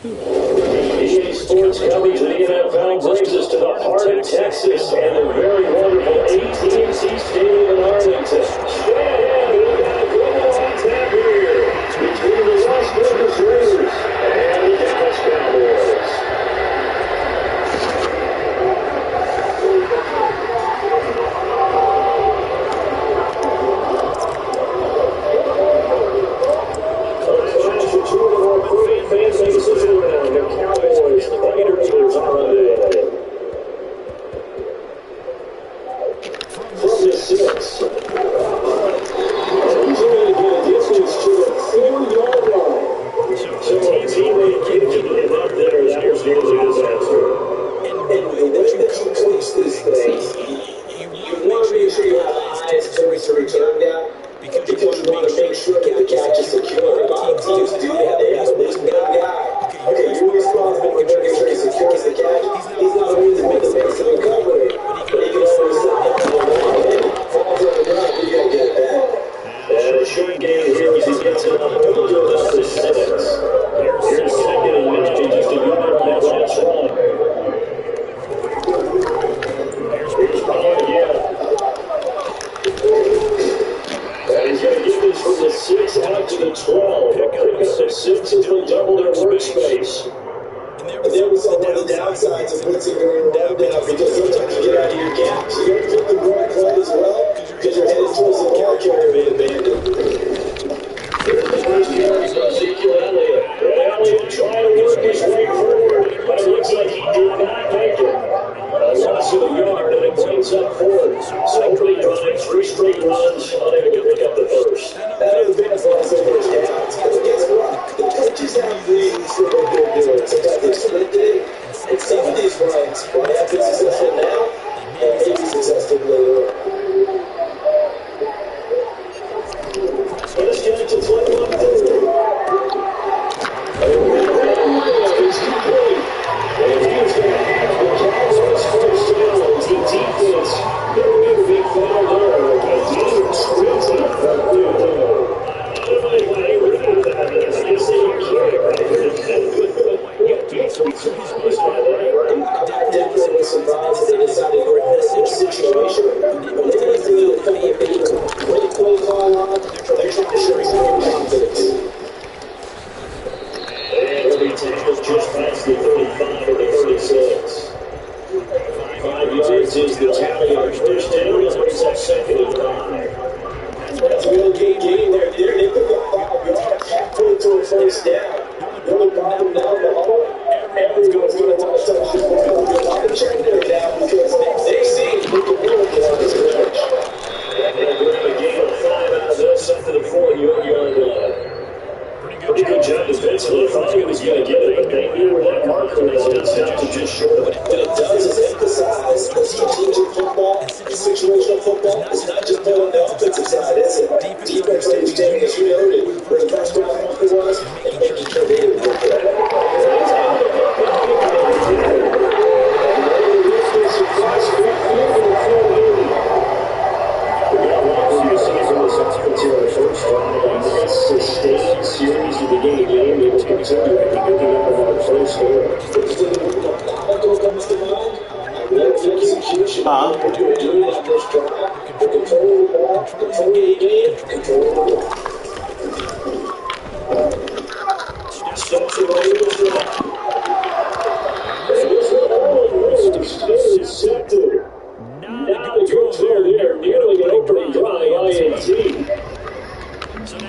EA Sports coverage of the NFL brings us to the heart of Texas and the very wonderful AT&T Stadium in Arlington. Straight ahead, we've got a good one on tap here between the Las Vegas Raiders and the Dallas Cowboys.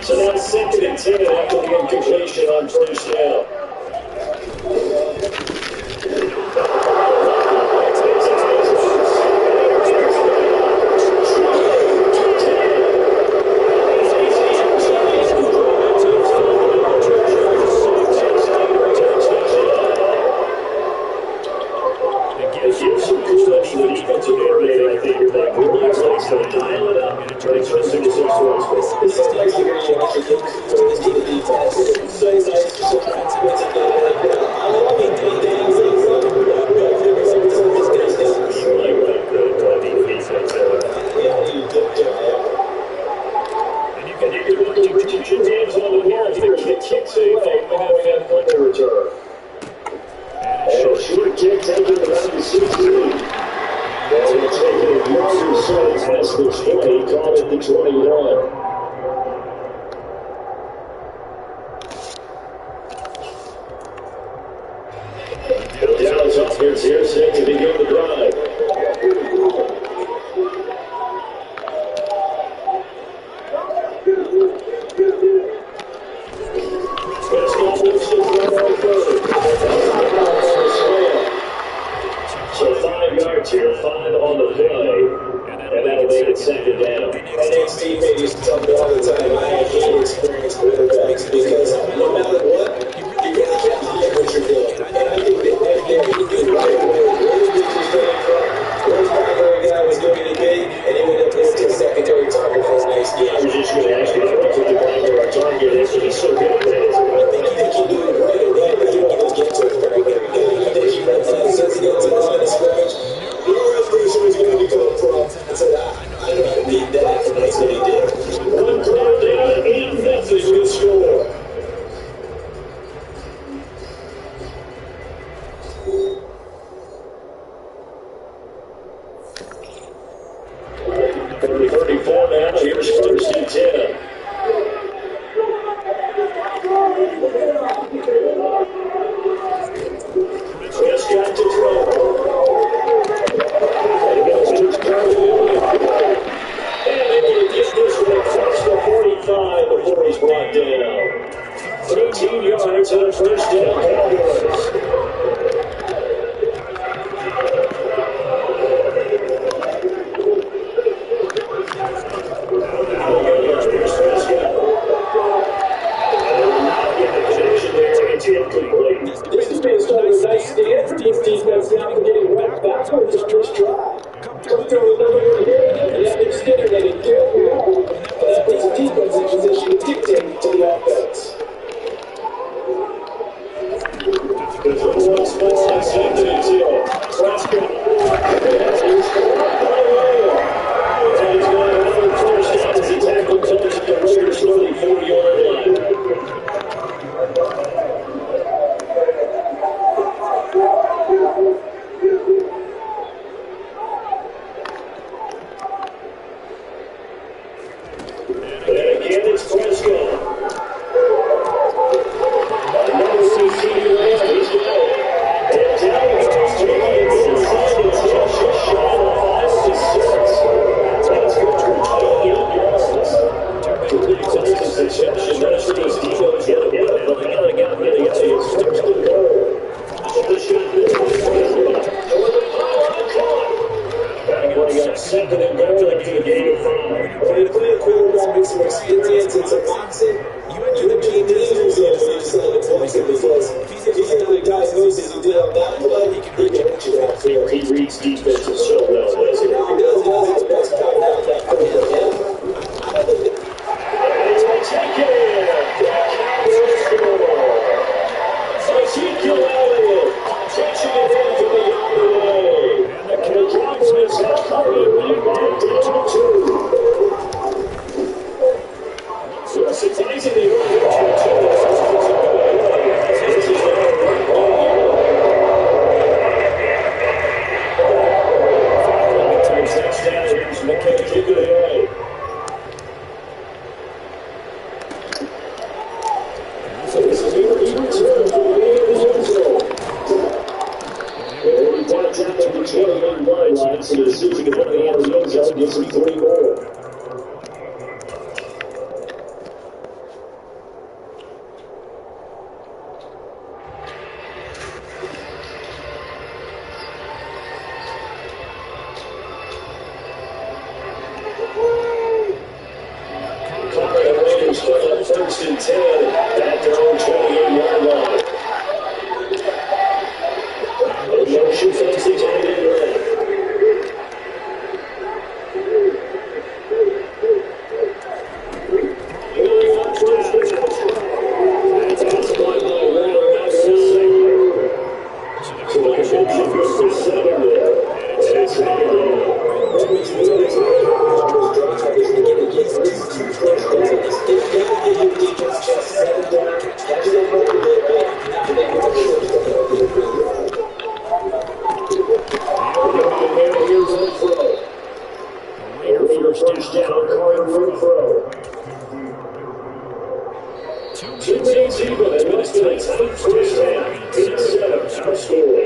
So now 2nd and 10 after the incompletion on first down. past the 20, caught at the 21. The Dallas offense here set to begin the drive. So 5 yards here, 5 on the play, and that'll make it second down. My next teammate used to tell me all the time, I have gained experience with quarterbacks because no matter what, you really can't forget what you're doing. And I think that everything you right away, where the bitch was coming from, where the primary guy was going to be, and he ended up going to a secondary target for the next game. I was just going to ask you, I don't think the primary target is, he's so good at it. I think he do it right, and I think he will get to it very good. I think he runs out since he got to the line of scrimmage. You know where that person was going to be coming from. I said, I don't need that, and that's what he did. One quarter down, 8-0, good score. Number 34 now, here's first and 10. Prescott to throw. And he goes to his and able to get this one across the 45 before he's brought down. 13 yards on a first down, Cowboys. Here's Prescott. Not getting the connection there. It's incomplete. This has been sort of a nice stand for this defense now for getting right back on this first try. Come through another one here, and that extender they didn't do. And that puts the defense in position to dictate to the offense. There's a one small on second and 2. Prescott. And he's got another first down as he tackled Jones at the Raiders' 34-yard line. And again, it's Prescott. Another CC left. He's got it. And down he goes to the inside. It's just shy of 5 to 6. That's good for 28 yards. Two big plays in succession. That's for these defense. Get it. But they gotta get it. It's first and goal. This should be second and goal into the game. When you play a quarterback with some experience and some boxing, you would keep the Eagles in when you decide to box him because if you get the diagnosis you did on that play, he can hit you out there. He reads defenses so well, doesn't he? He does the best part out of that for him. It's taken. Cowboys score. Ezekiel Elliott catching it in from the other way. And the Cowboys have covered back down 2. So surprisingly early on, this is touchdown. Here's McKay taking it away. So this is even 2 for the end zone. And he points out to the 28-yard line, so the Susie can put the end zone, gives him 3 more. First and 10 at their own 28-yard line. And motion fakes the tight end right. That's by the runner out second. So the convention goes to 7 there. And it's remains even, and that's been a tight first half. 8-7, our score.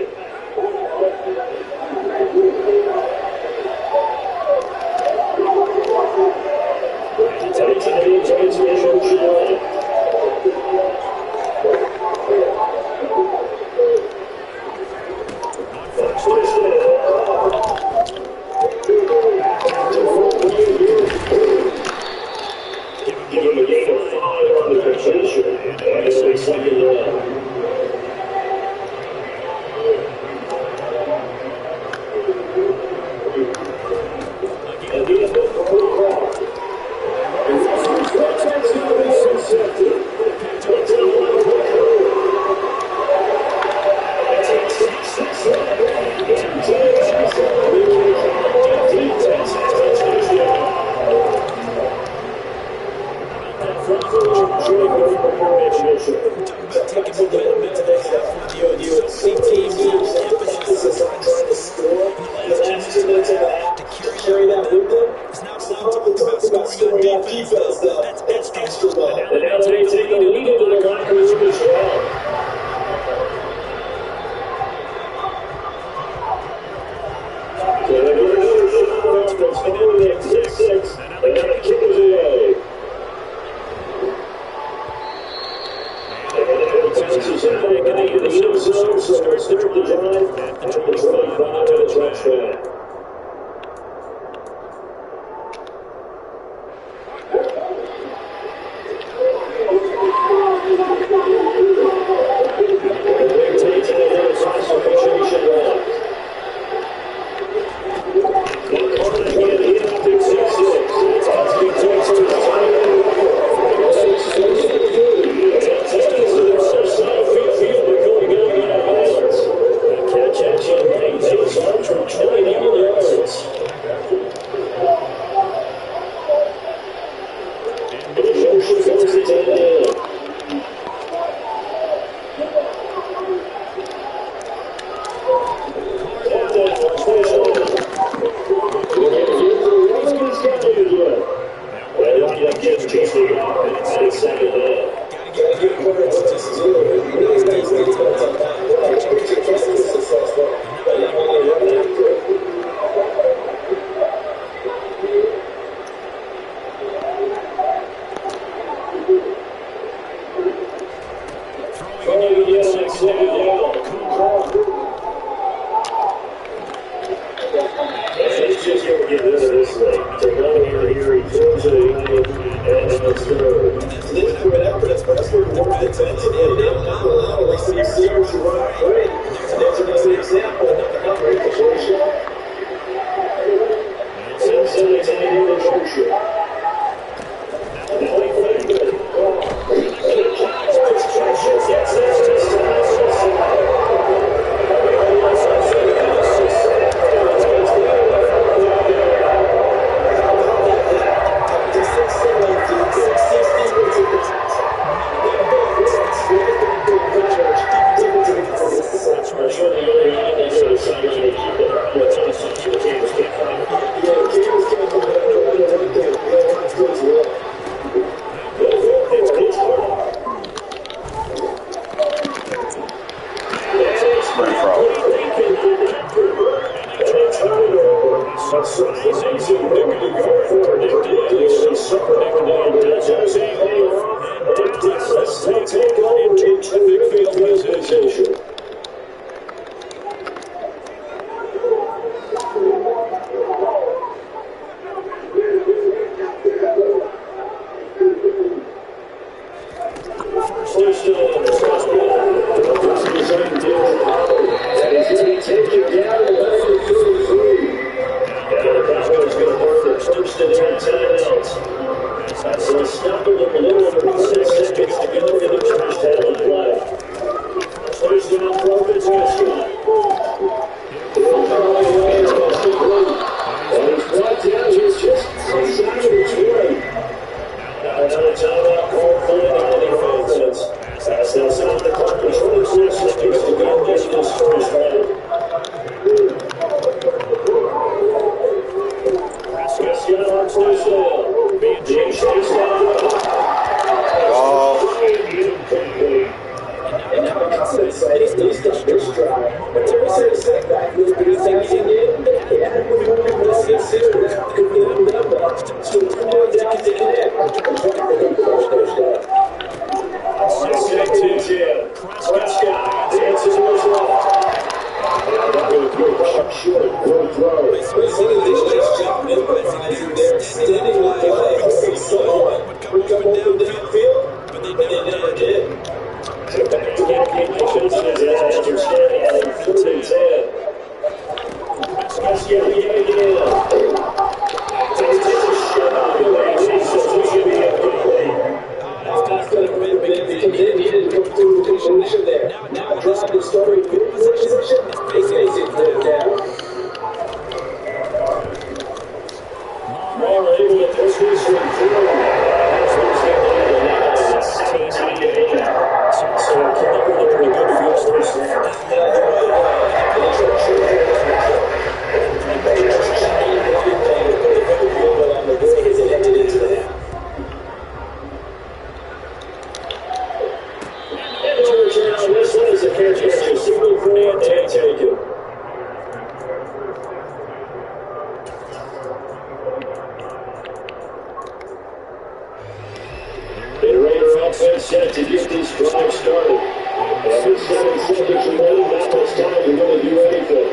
set to get this drive started. And with 7 seconds remaining, not much time to really do anything.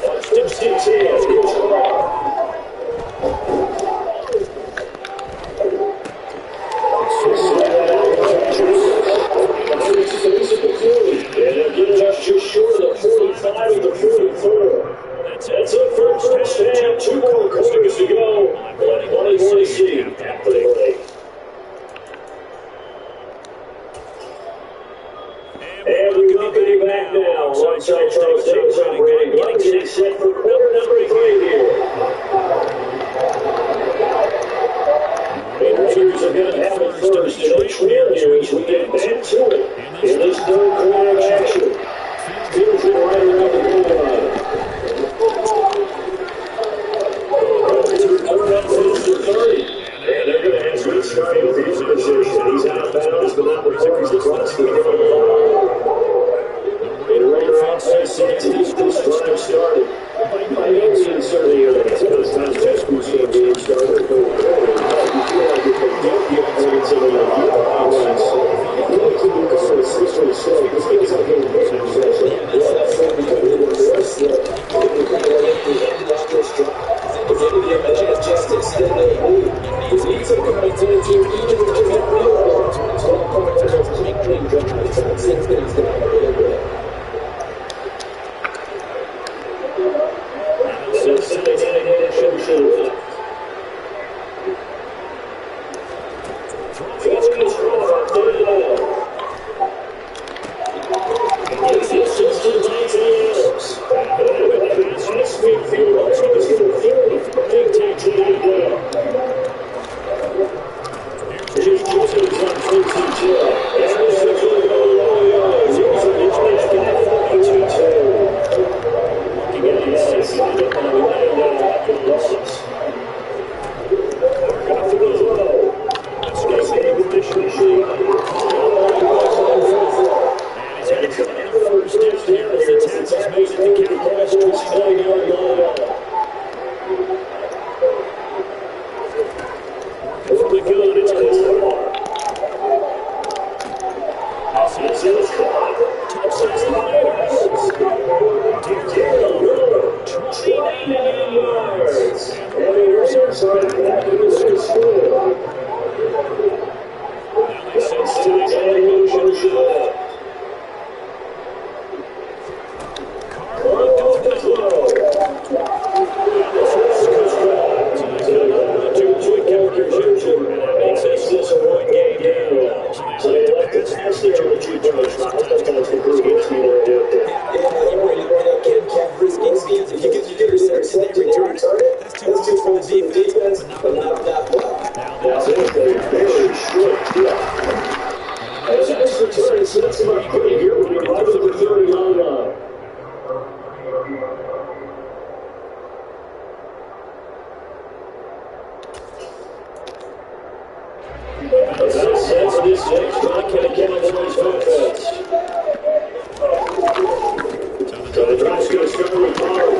First and 10. Here's Clark. And they're getting us just short of the 45 and the 44. That's it for first half. 2 more quarters to go. Plenty more to see after the break. And we welcome you back now. Alongside Charles Davis, I'm Brandon Young, getting set for quarter number 3 here. Raiders are going to have it first, and they trail here as we get back to it in this third quarter of action. Fields it right around the goal line. To 30. And they're going to have good starting with his position. He's out of bounds, but not recovers across the goal line. And Raider offense set to get this drive started. By no means certainly because Tom Tesco's game started. You feel like if they don't get points in the offense, really could be close to 6-7. This game's not getting big. Well, that's what we can do with the rest of it. If they give him a chance to extend that lead, he needs to come into the team, even if they're not real well. 12 points are just big drives. I'd say things down a little bit. So sending in a should throwing is wrong. Third down. Gets it just to the tight ends. Nice midfield. Also, he's going to throw it. Big take to the down. Here's Joseph on 14-2. And this is going to go long yards. He's on his way back for 2-2. Looking at the six, he's going to line down after losses. We're going to throw. Let's get game efficiency. And he's going to have first down here as the tackle's made at the Cowboys 29-yard line. From the gun, it's Clark. This is Clark. Touches the Raiders. 29 yards. And the Raiders are back in the score. Now they send to the motion shot. Clark goes to throw. Makes this a one-game deal. So they left the pass there with 2 yards. Not touchdowns for Bruce. He's going to do it. If you get your interception and they return it, that's 2 points for the defense, but not that well. Now that's a very short kick. As this return sets him up pretty here when we're right at the 30-yard line. That sets this next drive for the Cowboys offense. So the drive's going to start with Clark.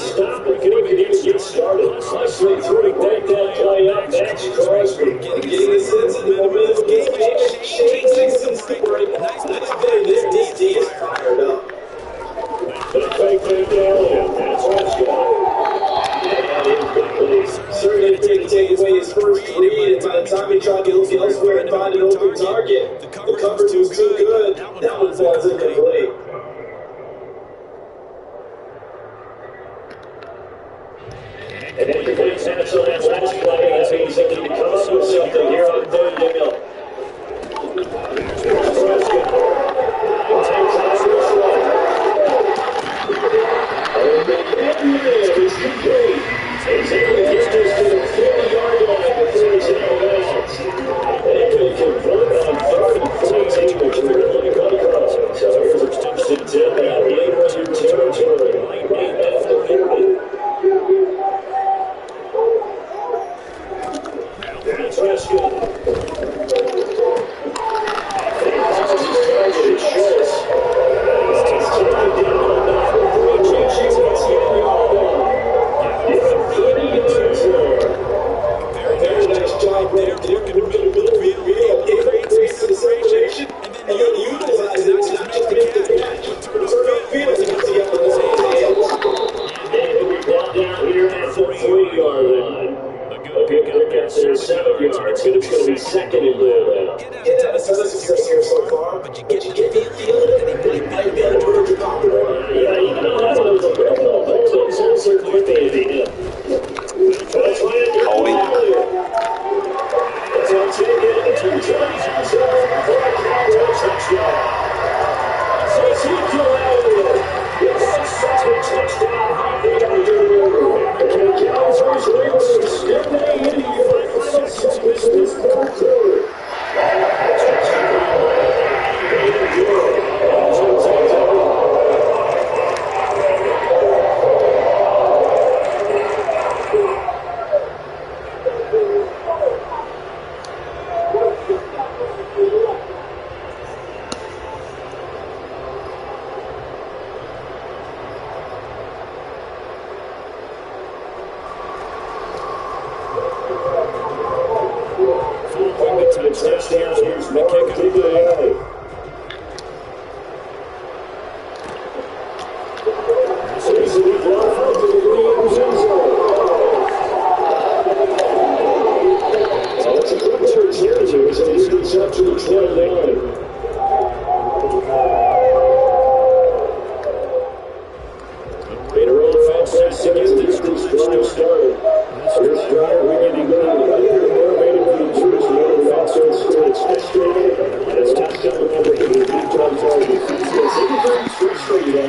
Stop and can even get started. Nicely throwing that play up. Max Crosby getting his sense in the middle of the game. Changing some scoring. Nice play. This DD is fired up. They fake that down. That's Prescott. And incomplete. Certainly didn't take away his first read. And by the time he tried to look elsewhere and find an open target, the coverage was too good. That one falls incomplete. And incomplete pass on that last play as he's looking to come up with something here on third down. There's Prescott. Takes out this one. And it's complete. He's able to get this to the 40-yard line before he's out of bounds. And he could convert on 3rd and 14, which would really come across. So here's a first and 10 now, Raiders in territory.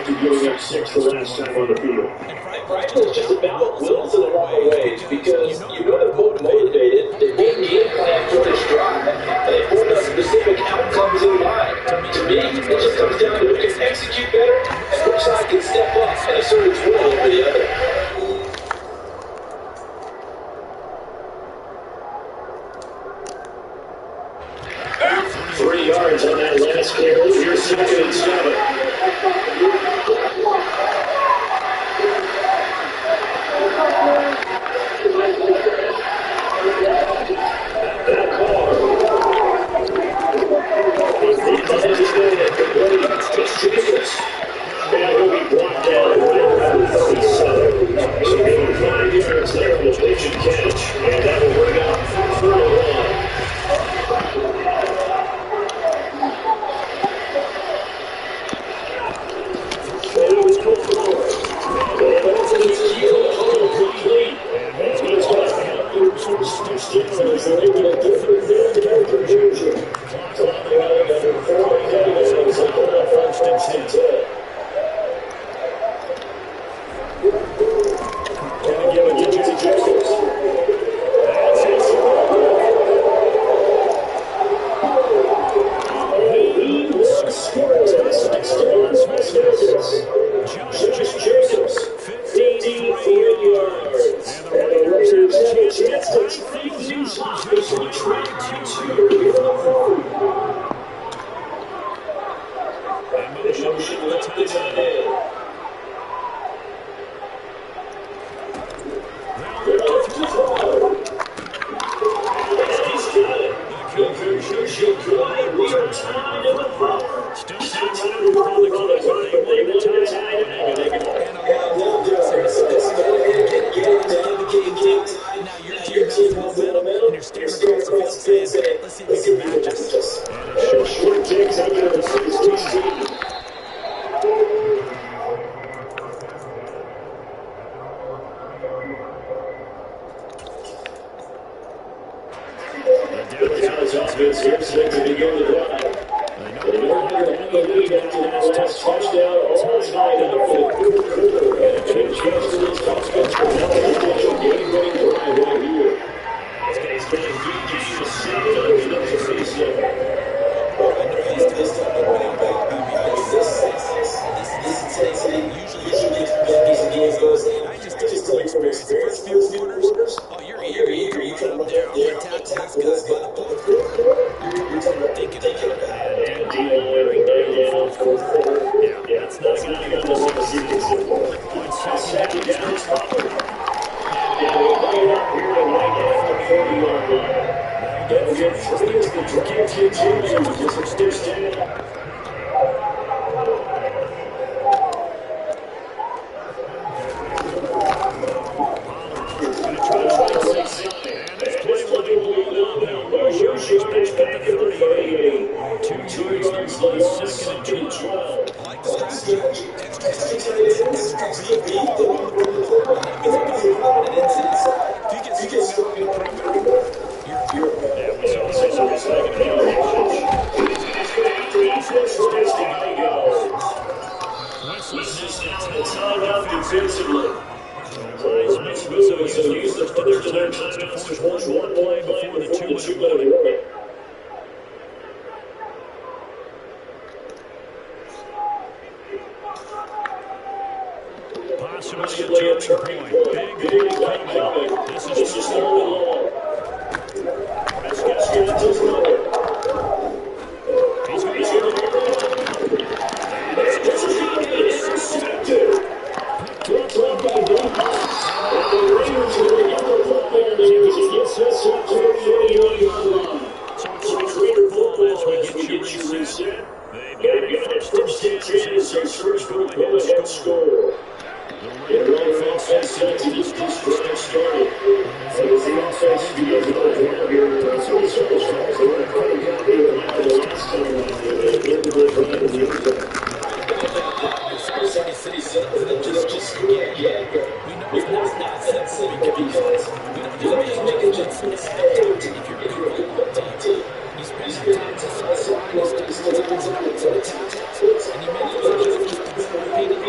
after giving up 6 the last time on the field. And Brighton is just about wilted in a lot of ways because you know they're both motivated. Their game plan for this drive, and they both have specific outcomes in mind. To me, it just comes down to who can execute better and which side can step up and assert its will over the other. 3 yards on that last carry. Here's 2nd and 7. And he'll be brought down right at 37. So getting 5 yards there on the pitch and catch. And that will bring up 4th and 1. And you made it just repeated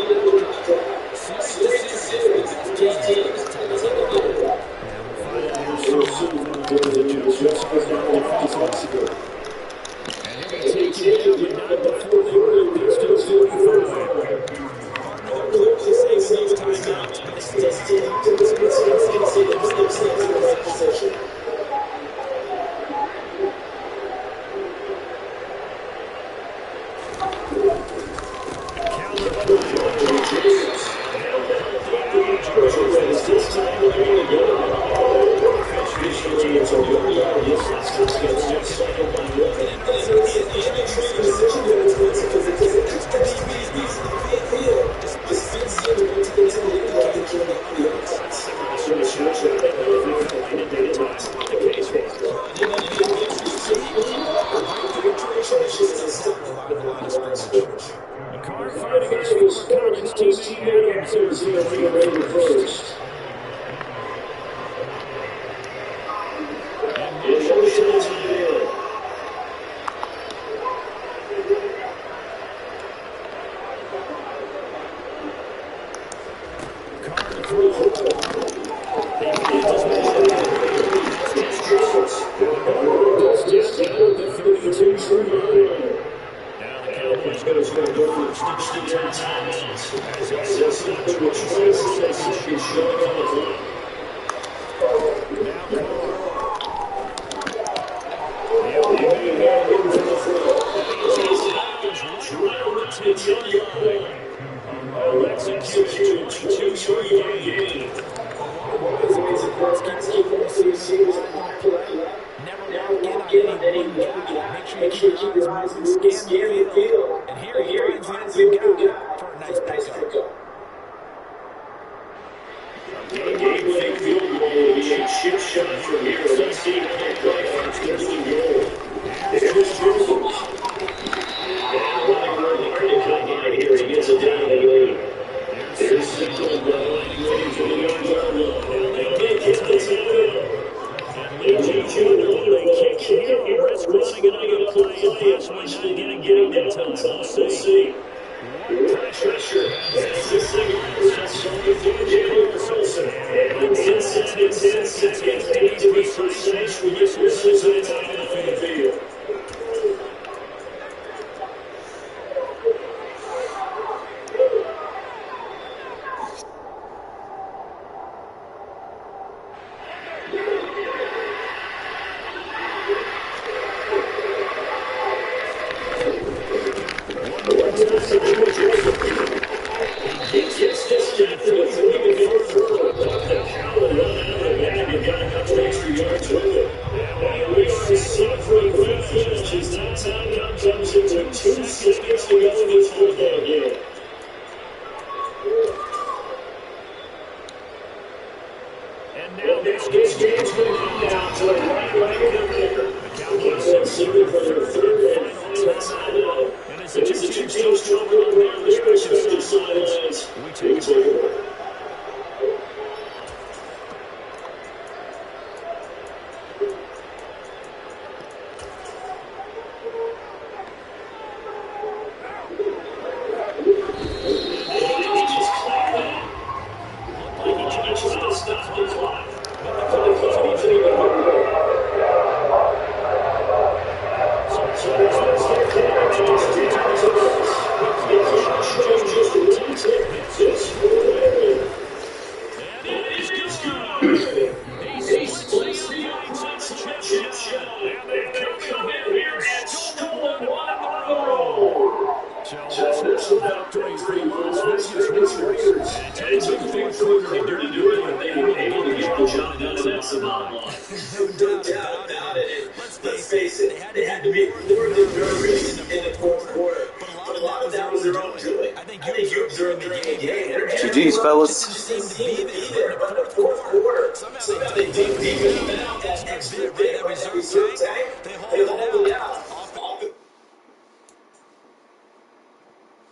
GG's, fellas.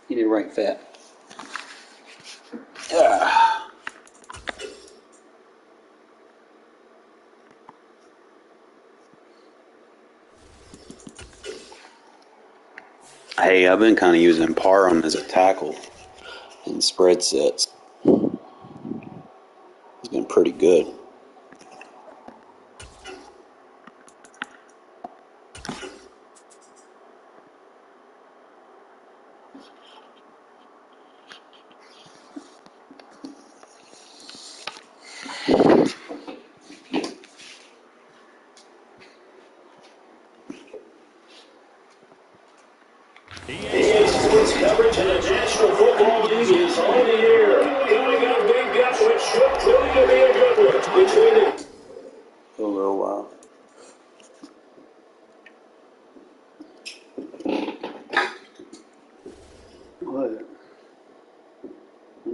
You need right fat. Hey, I've been kind of using Parham as a tackle in spread sets. It's been pretty good.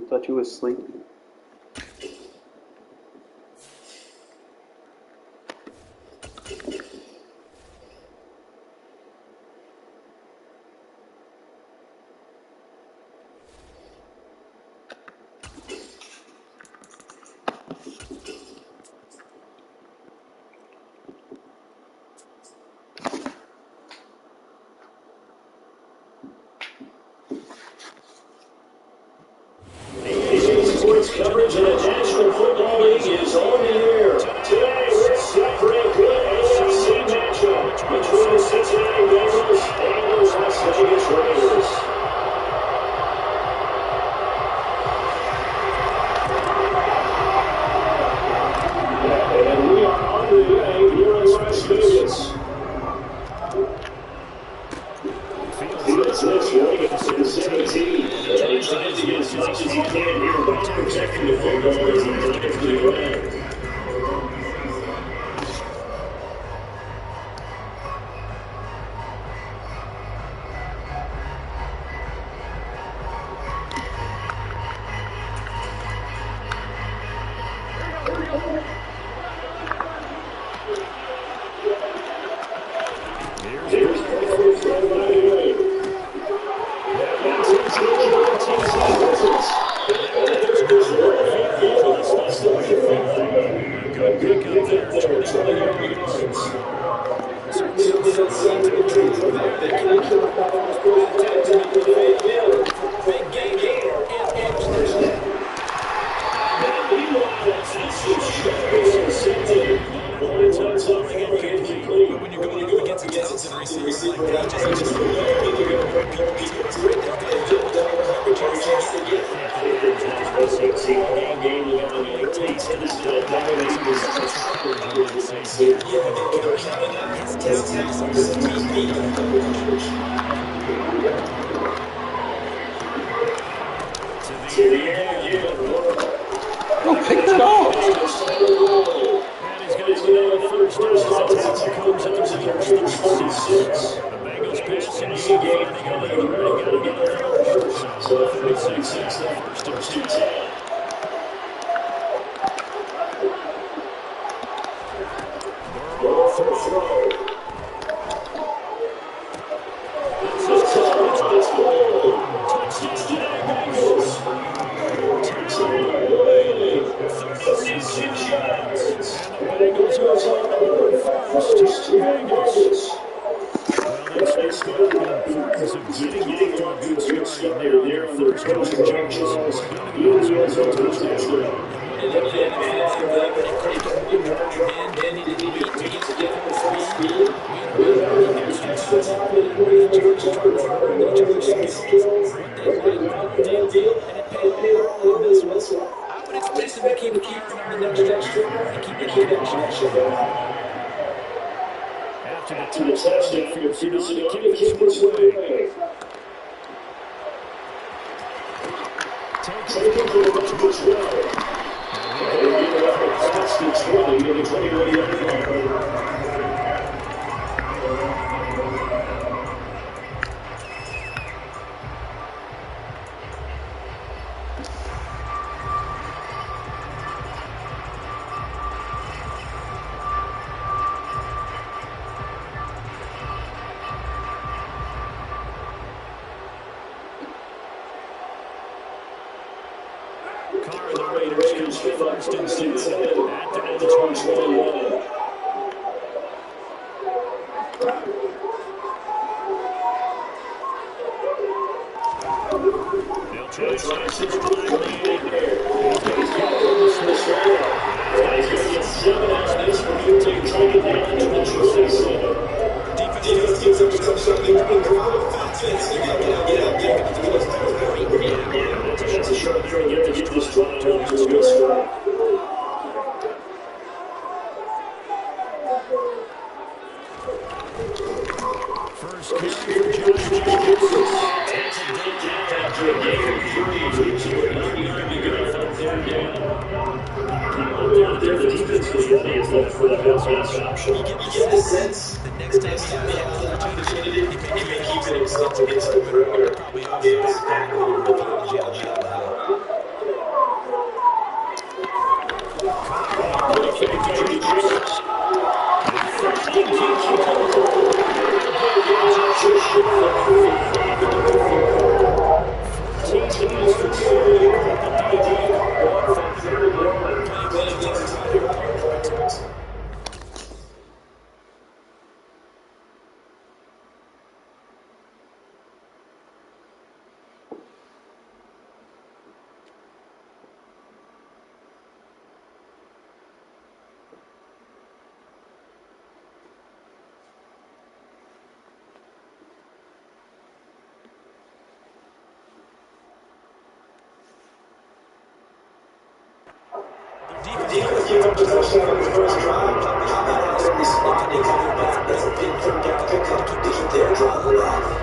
thought you was sleeping. Sports coverage in the National Football League is on the air. Today, we're set for a good AFC matchup between the Cincinnati Bengals and the Las Vegas Raiders. And we are underway here in Las Vegas. Fields this way to the 17. And he's trying to get as much as he can here by protecting the football as he drives to the ground. defense gave up a touchdown on the first drive. How about them responding, coming back? That's a big third down pickup to keep their drive alive.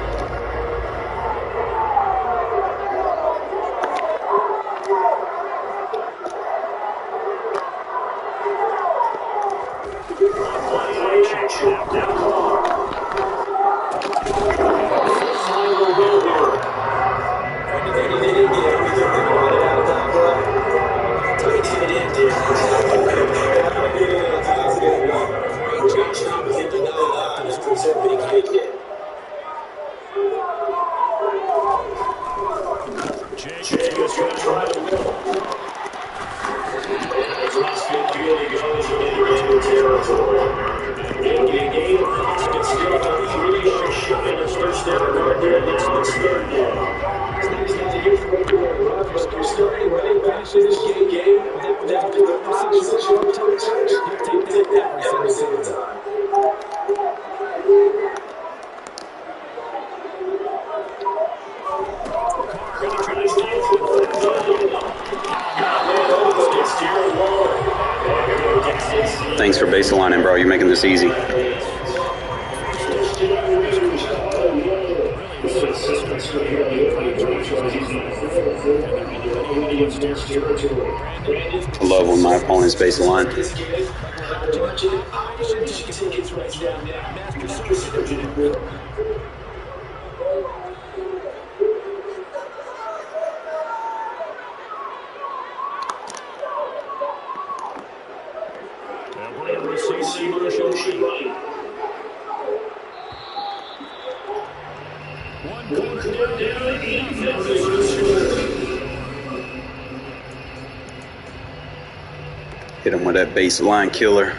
Thanks for baselining, bro. You're making this easy. I love when my opponent's baseline. Hit him with that baseline killer.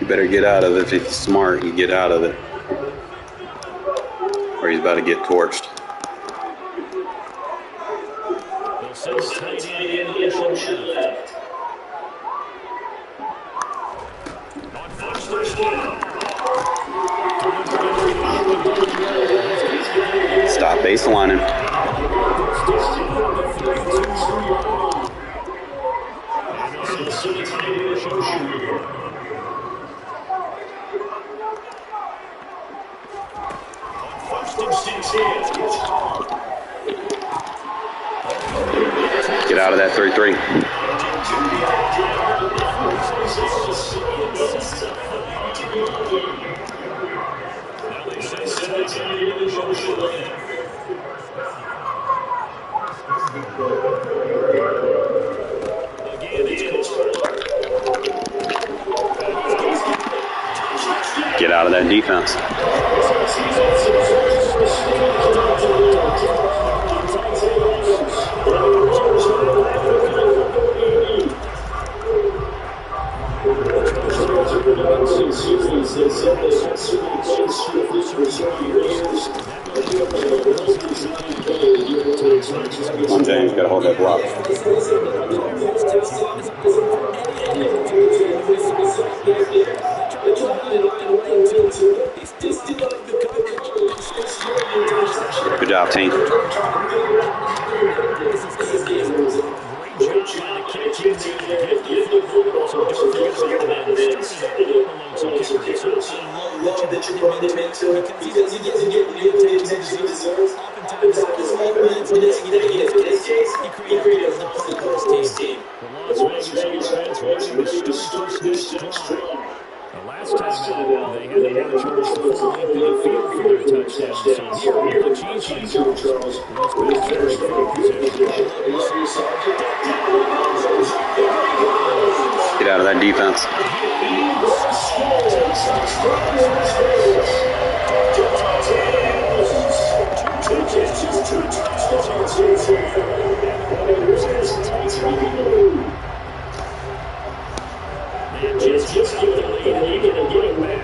You better get out of it. If he's smart, you get out of it. Or he's about to get torched. Stop baselining. Get out of that 3-3. Get out of that defense. Come on, James, gotta hold that block. Good job, team. Last time out, they had to run Charles the full length of the field for their touchdown. So here, the Chiefs have Charles with their field position. Get out of that defense. Just give the lead and you get it back.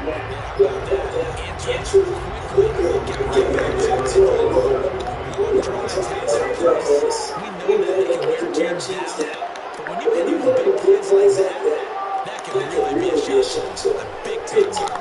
We know that they can wear teams down, but when you hit big plays like that can really be a shot. A big time.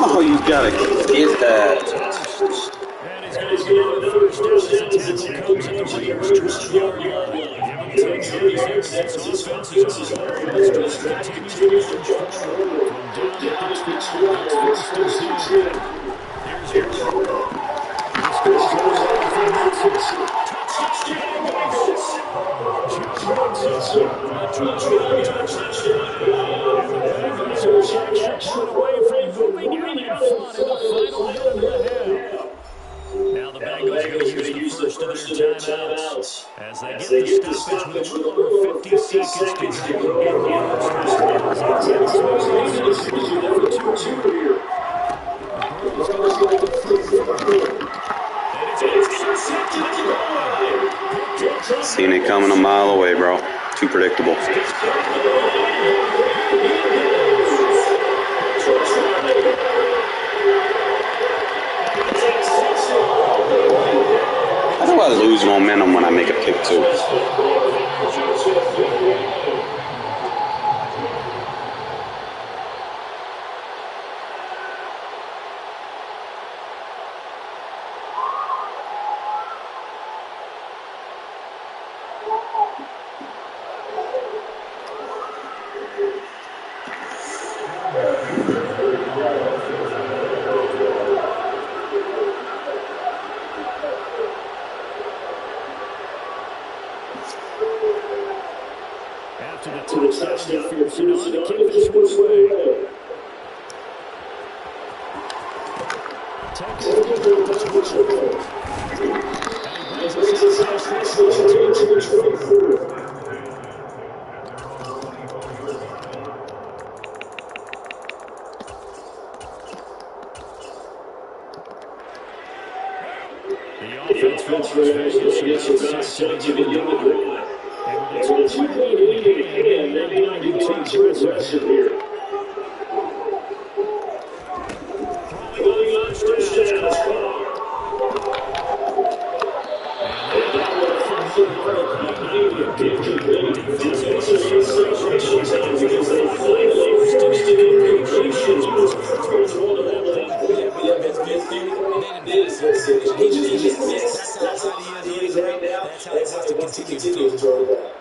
Oh, you gotta get that. And he's going to get another first down as the tackle comes at the Raiders' 12-yard line. Give him 10 yards there as this offense is on fire. This drive continues to march forward. From down at the 12, it's first and 10. Here's Hill. This goes out for Mixon. Touchdown, Bengals. Josh Mixon. A 12-yard touchdown. And the Bengals are one extra point away from moving out in front in the final minute and a half. Now the Bengals going to use the first of their timeouts as they get the stoppage with a little over 50 seconds to go. Seen it coming a mile away, bro. Too predictable. How do I lose momentum when I make a kick too? To the touchdown, Pearson on to kick this one away. Texas the offense for Las Vegas is set to begin. And it's a 2-1 lead again. They're not getting too aggressive here. Throwing on touchdown. And that one from the defensive celebration time because they finally forced an incompletion. He was towards one of them. That's how he is right now. That's how he wants to continue to enjoy that.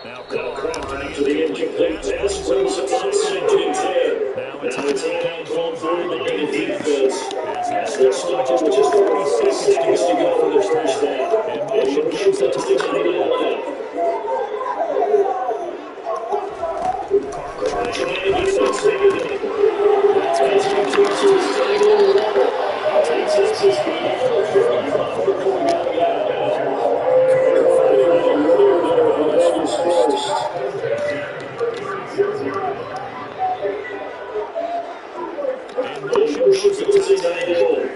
Now Carr after the incomplete pass brings up on 2nd and 10. Now it's called for the defense as they stop with just 40 seconds to go for the first half. And motion comes the touchdown left. Carr trying to get it. goes the tight end.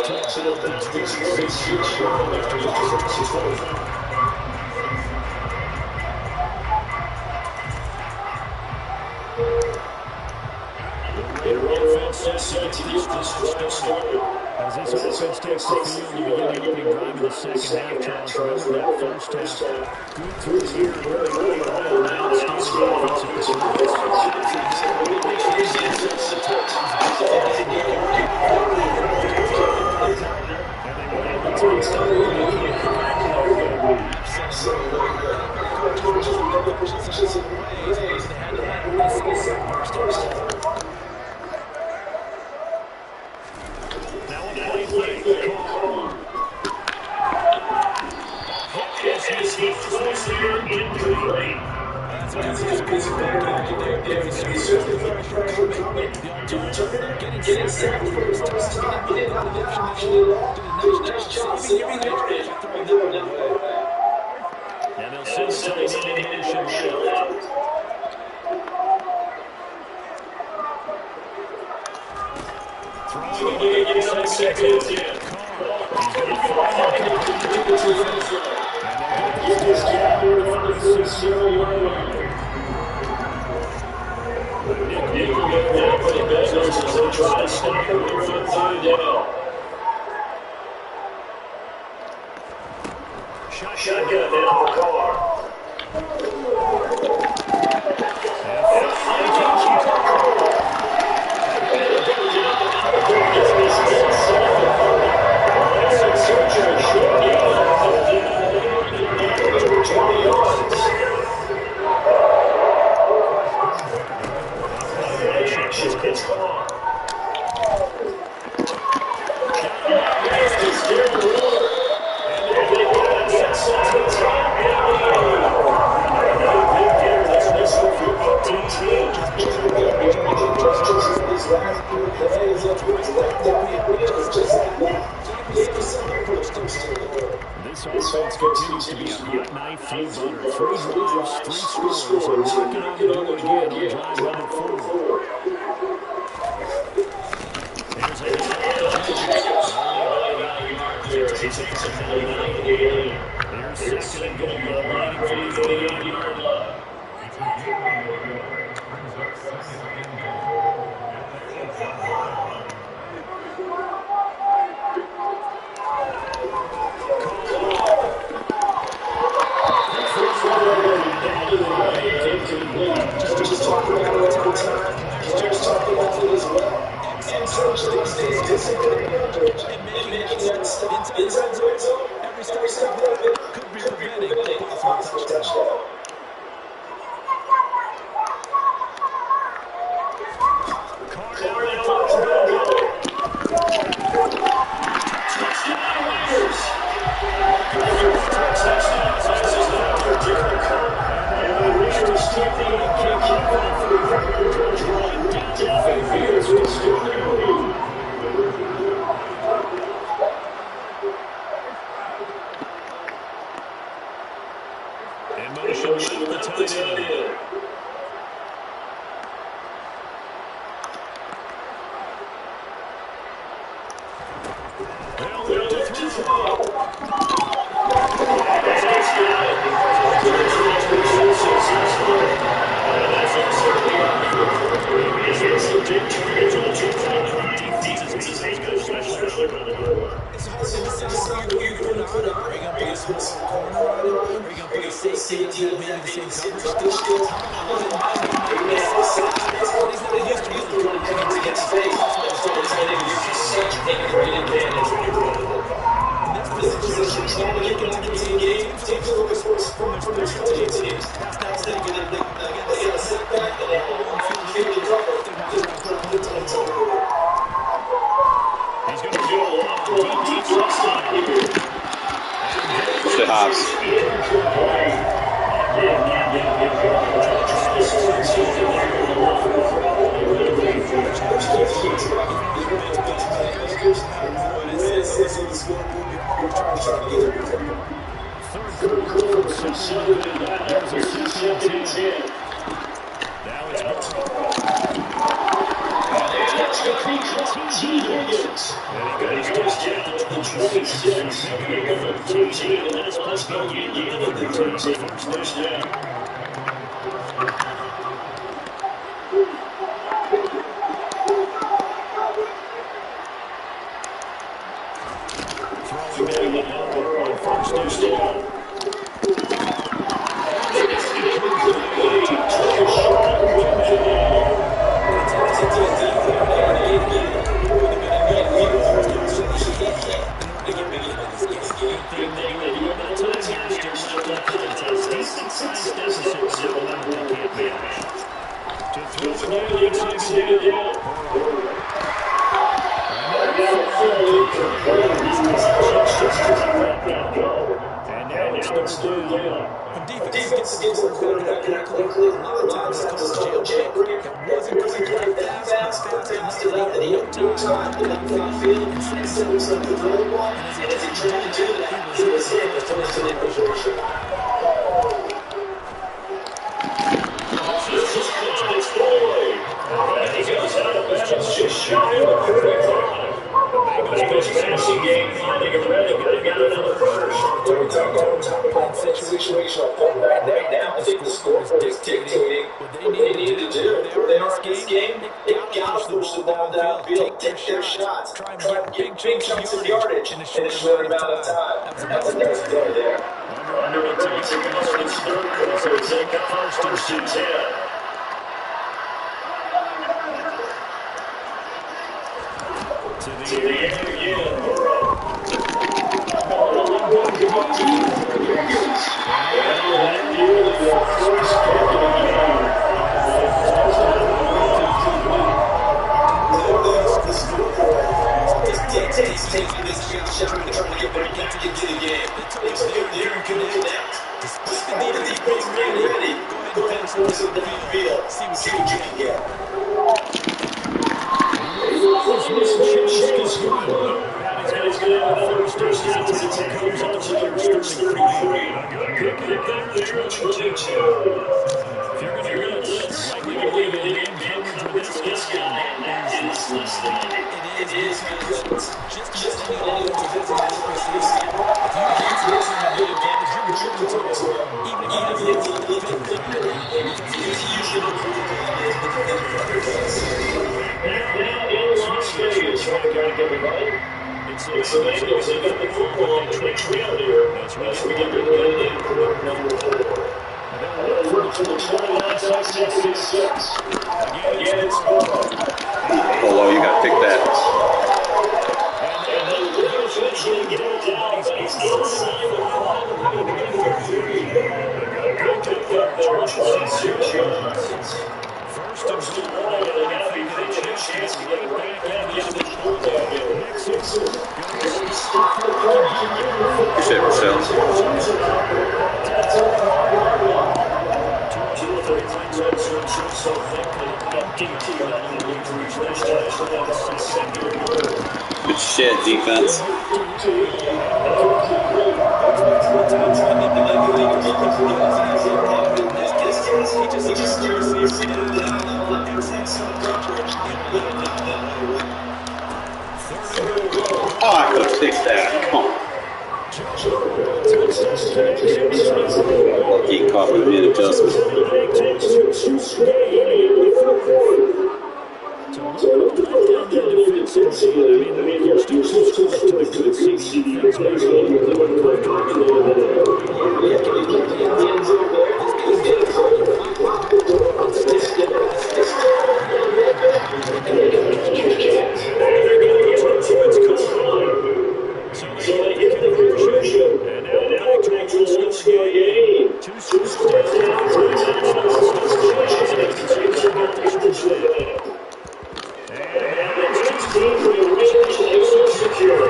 to about the 26 yard line after loss of 12. The Raider offense set to get this drive started. As this offense takes the field to begin the opening drive of the second half, Charles, remember that first half, good through the air, really all around, outstanding offensive performance. And they were able to extend the lead and come back with a win. Coaches remember positions and plays, they had to let it rest in the first half. Now a play fake. As he throws here incomplete. That's a good piece of back there. He certainly felt pressure coming. The alternative, getting sacked for the first time. He didn't have the option he left. Did a nice job saving yardage by throwing that one away. And they'll send it in motion left. Throwing it again on second and 10. He's going to fire it completely to the inside. Get this down around the 36-yard line. Nickel now for the Bengals as they try to stop him here on third down. Shotgun now for Carr. This offense continues to be a hot knife through butter. 3 drives, 3 scores, and working on the door again on drive number 4. Here's a Here's second and goal, waiting for the 8-yard line. Just talking about it all the time. Just talking about it as well. And so stays disciplined and making that step inside the red zone. Every step of it could be preventing a possible touchdown. And motion left the tight end. Higgins. And he goes down at the 26. Making it 13. And last play begin with the 13. First down. First down. Defense gets the quarterback that quickly. A lot of times it's called jailbreak. It wasn't quite that fast enough that he had no time to get off the field. Instead of something to throw the ball. And as he tried to do that, he was hit with first and injury. And he goes out of bounds just shy of the 35. Bengals passing game finding a ready. They got it for the first. We're talking about situational point right now. I think the score is dictating what they need to do. Where they are in this game, they got to push the ball downfield, take their shots, try and get big chunks of yardage in a short amount of time. That's a nice play there. Under 2 seconds in the third quarter. Take it first and 10. To the end again, Burrow. And nearly the first pick of the game. The scoreboard just dictates taking this shot and trying to get back into the game. They're connect. Despite the defense being ready, go ahead and force it downfield. See what you can get. He's going to have another first down as the team comes out to the Raiders 33. Good pick there, they're 22. If you're going to blitz, likely to leave it in coverage with this guy. And it's listening. It is because just on the offensive line, if you get to this even if Now in Las Vegas, welcome everybody. It's the Bengals. They got the football and they trail here as we get ready in quarter number 4. First and 29 seconds, 66. Again, it's Polo, you got to pick that. And then the Bills eventually get it down. He's inside the ball. Good pick there, George. 6 yards. First and goal. And now he can get a chance to get back into the quarterback here. Appreciate it, Marcel. Good shit, defense. Oh, I could have fixed that. Come on. Lucky caught with mid adjustment. Secure.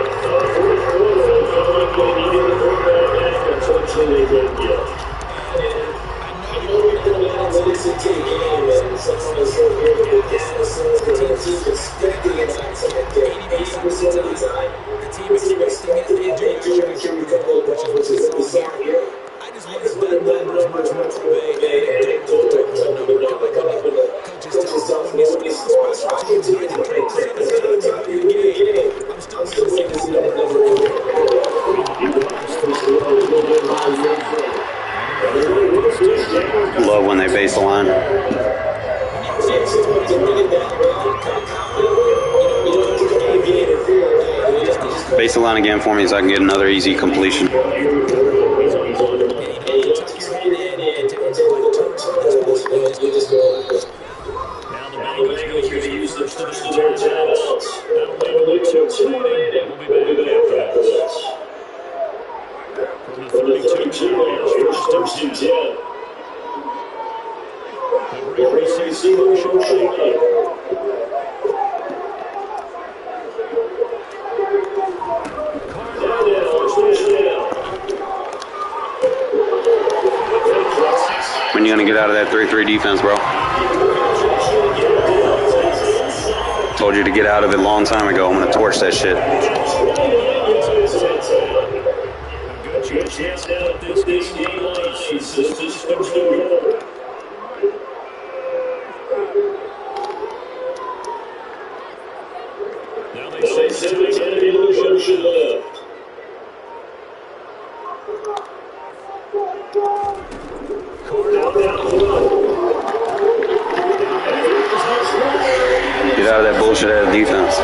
line. Base the line again for me so I can get another easy completion. Now the Bengals going to use the first of their timeouts. That'll leave them with 2 remaining. We'll be back after this. From the 32 now, here's first and 10. The great receiver, Shorty. When you gonna get out of that 3-3 defense, bro? Told you to get out of it a long time ago. I'm gonna torch that shit. Good chance now at this game plays. Now they say 7-10 illusion left. Get out of that bullshit ass defense.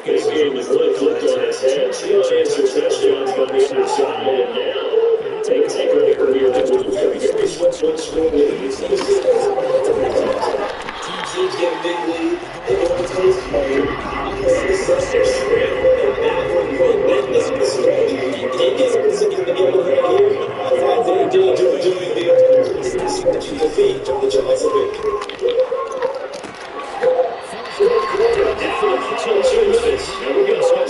This game is flipped on its head. Two unanswered touchdowns on the other side. And now, take over here. That's what what's going on. Teams get a big lead. They go to close the game. They're scrambling. That is the strategy. It gets to get over here. I thought they were doing the feet of the jaws of it. Now we're going to start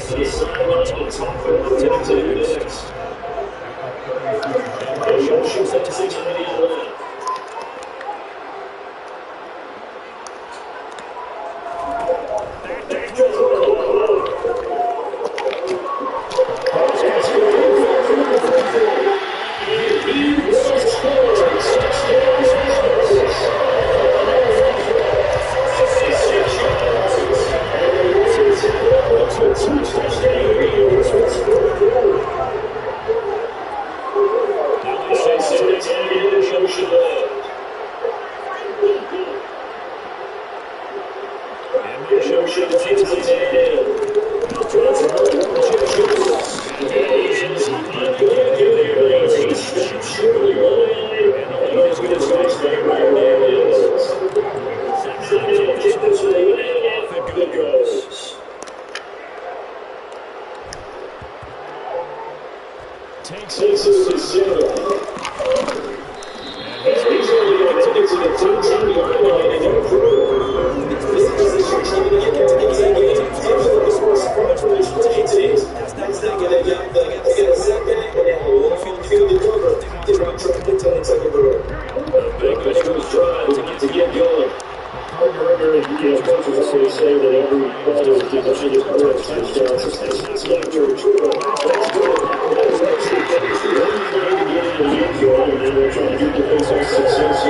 to the sideline and talk with what to do next. And motion passing to the left. Takes it to the center. He's only going to get to the 10-yard line and improve. This position is going to get to the teams. That's not going to get they get a second and field to cover. They're going to try to take it away. Bengals trying to get going. Coaches say that every ball is a correct touchdown. That's not very true. They're trying to get defensive success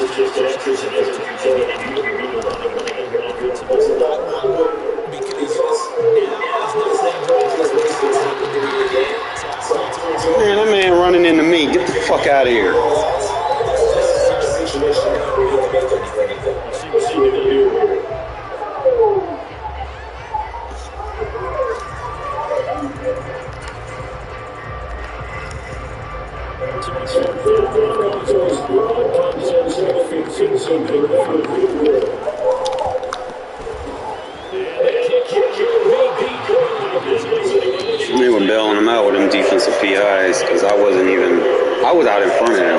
is just extras in every game. You wouldn't need a lot of money in your offensive line. Because now is not the time to waste what's happened during the game. Man, that man running into me. Get the fuck out of here. We'll see what they do here. So it's third down. Off goes Broad. Comes in facing some big field. They were bailing him out with them defensive PIs because I was out in front of him.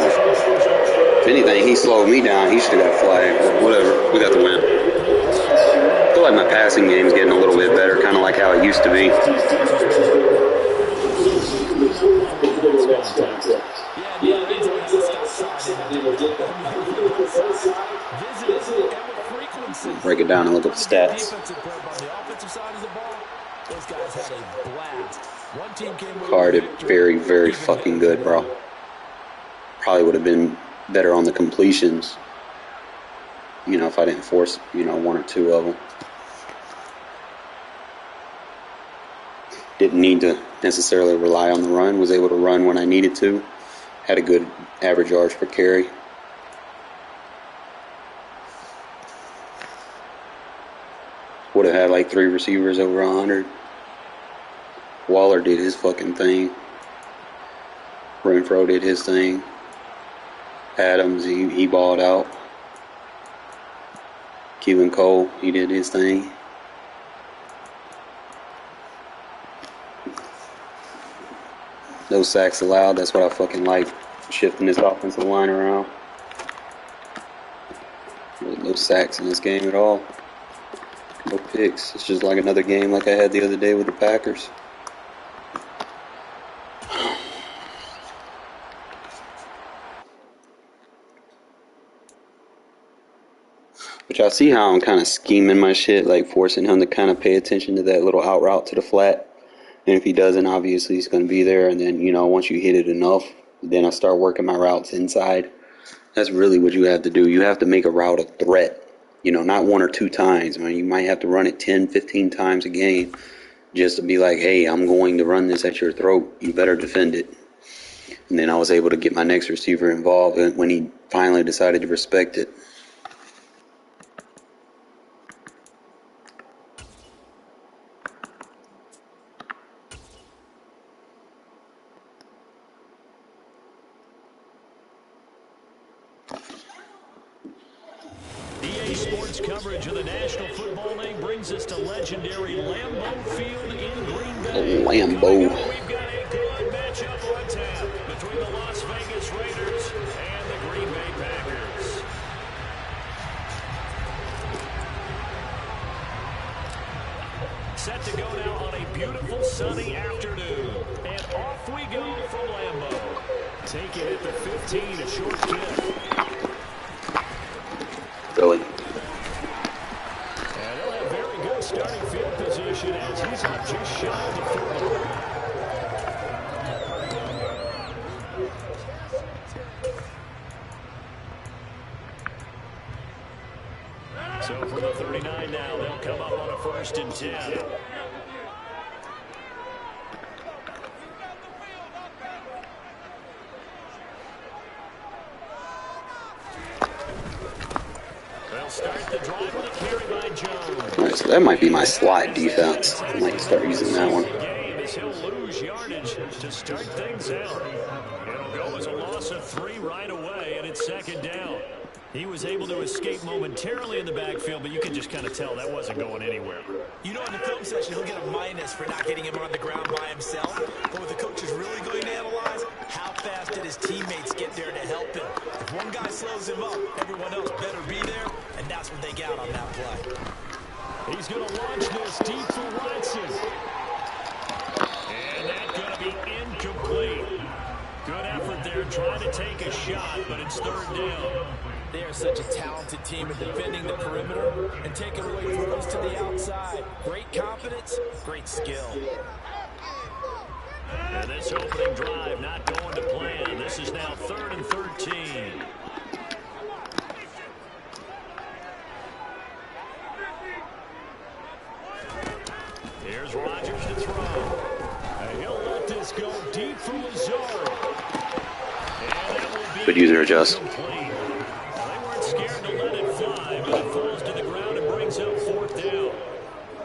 If anything, he slowed me down. He should have got flagged. Whatever. We got the win. I feel like my passing game's getting a little bit better, kind of like how it used to be. Break it down and look at the stats. Carr did very, very fucking good, bro. Probably would have been better on the completions, if I didn't force, one or two of them. Didn't need to necessarily rely on the run. Was able to run when I needed to. Had a good average yards per carry. Would have had like 3 receivers over 100. Waller did his fucking thing. Renfro did his thing. Adams, he balled out. Keelan Cole, he did his thing. No sacks allowed. That's what I fucking like. Shifting this offensive line around. There's no sacks in this game at all. No picks. It's just like another game like I had the other day with the Packers. But y'all see how I'm kind of scheming my shit, like forcing him to kind of pay attention to that little out route to the flat. And if he doesn't, obviously he's going to be there. And then, once you hit it enough, then I start working my routes inside. That's really what you have to do. You have to make a route a threat. Not 1 or 2 times. I mean, you might have to run it 10, 15 times a game just to be like, hey, I'm going to run this at your throat. You better defend it. And then I was able to get my next receiver involved when he finally decided to respect it. Coverage of the National Football League brings us to legendary Lambeau Field in Green Bay. Lambeau. We've got a good matchup on tap between the Las Vegas Raiders and the Green Bay Packers. Set to go now on a beautiful sunny afternoon. And off we go from Lambeau. Taking it to 15, a short kick. Really? Starting field position as he's up just shy of the 40. So from the 39 now, they'll come up on a 1st and 10. They'll start the drive with a carry by Jones. All right, so that might be my slide defense. I might start using that one. He'll lose yardage to start things out. It'll go as a loss of 3 right away, and it's 2nd down. He was able to escape momentarily in the backfield, but you can just kind of tell that wasn't going anywhere. In the film session, he'll get a minus for not getting him on the ground by himself. But what the coach is really going to analyze, how fast did his teammates get there to help him? If one guy slows him up, everyone else better be there, and that's what they got on that play. He's going to launch this deep for Watson. And that's going to be incomplete. Good effort there trying to take a shot, but it's 3rd down. They are such a talented team at defending the perimeter and taking away throws to the outside. Great confidence, great skill. And this opening drive not going to plan. This is now 3rd and 13. could use a adjust. They weren't scared to let it fly, but it falls to the ground and brings up 4th down.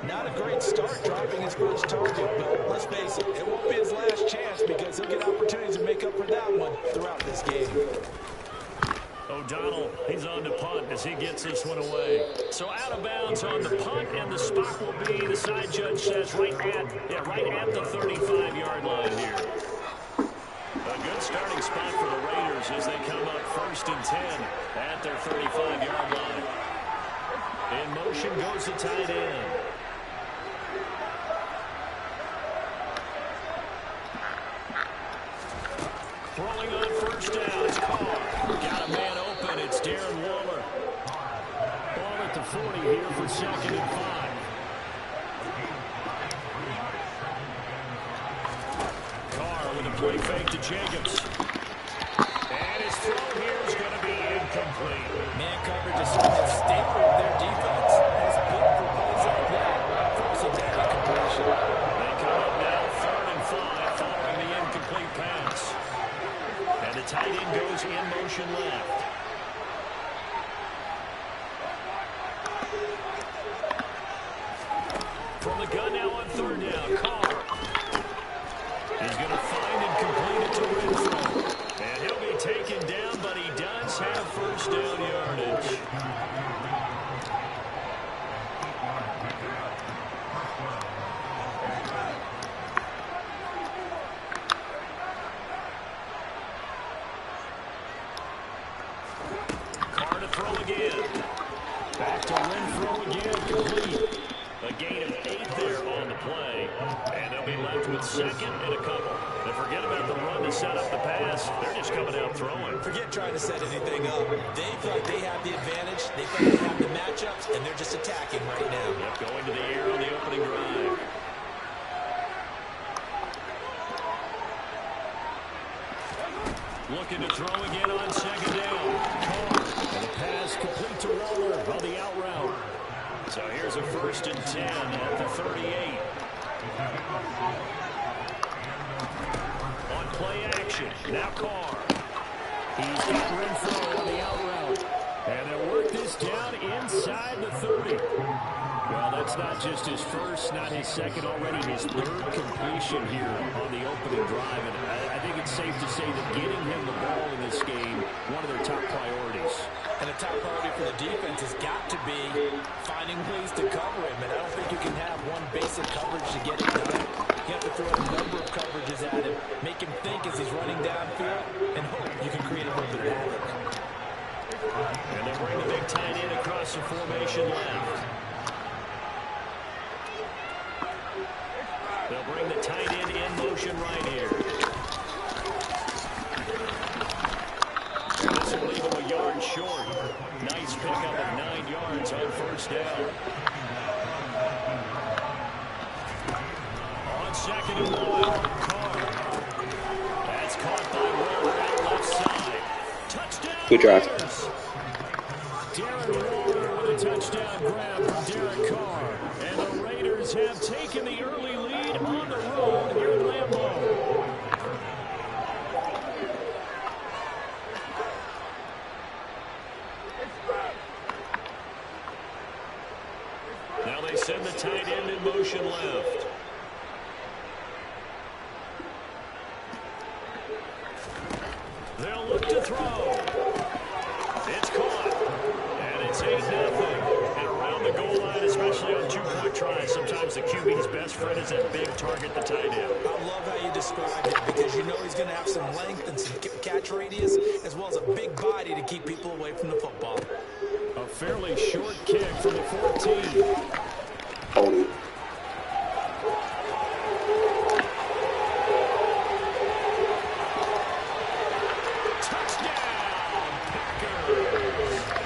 Not a great start dropping his first target, but let's face it, it won't be his last chance because he'll get opportunities to make up for that one throughout this game. O'Donnell, he's on to punt as he gets this one away. So out of bounds on the punt, and the spot will be, the side judge says, right at the 35-yard line here. A good starting spot for the Raiders as they come up 1st and 10 at their 35-yard line. In motion goes the tight end. Throwing on 1st down is Carr. Got a man open. It's Darren Waller. Ball at the 40 here for 2nd and 5. Carr with a play fake to Jacobs. And his throw here is going to be incomplete. Man coverage is something that's staple of their defense. It's built for plays like that, forcing that incompletion. They come up now 3rd and 5 following the incomplete pass. And the tight end goes in motion left. From the gun now on 3rd down, Carr. He's going to find and complete it to Renfro. And he'll be taken down, but he does have 1st down yardage. Carr to throw again. Back to Renfro again, complete. A gain of 8 there on the play. And they'll be left with 2nd and a couple. And forget about the run to set up the pass. They're just coming out throwing. Forget trying to set anything up. They feel like they have the advantage. They feel like they have the matchups, and they're just attacking right now. Yep, going to the air on the opening drive. Looking to throw again on 2nd down. Carr. And the pass complete to Waller on the out route. So here's a 1st and 10 at the 38. On play action, now Carr. He's got Renfro on the out route. And they'll work this down inside the 30. Well, that's not just his first, not his second, already his 3rd completion here on the opening drive. And I think it's safe to say that getting him the ball in this game, one of their top priorities. And the top priority for the defense has got to be finding ways to cover him. And I don't think you can have one basic coverage to get it done. You have to throw a number of coverages at him, make him think as he's running downfield, and hope you can create a little bit of havoc. And they'll bring the big tight end across the formation left. They'll bring the tight end in motion right here. This will leave him a yard short. Nice pickup of 9 yards on 1st down. On 2nd and 1, Carr. That's caught by Waller out left side. Touchdown. Good drive. Darren Waller with a touchdown grab from Derek Carr. And the Raiders have taken the early lead on the road here in Lambeau. Now they send the tight end in motion left. They'll look to throw. It's caught. And it's 8-0. And around the goal line, especially on 2-point tries, sometimes the QB's best friend is that big target, the tight end. I love how you described it because you know he's going to have some length and some catch radius as well as a big body to keep people away from the football. A fairly short kick from the 14. Holding.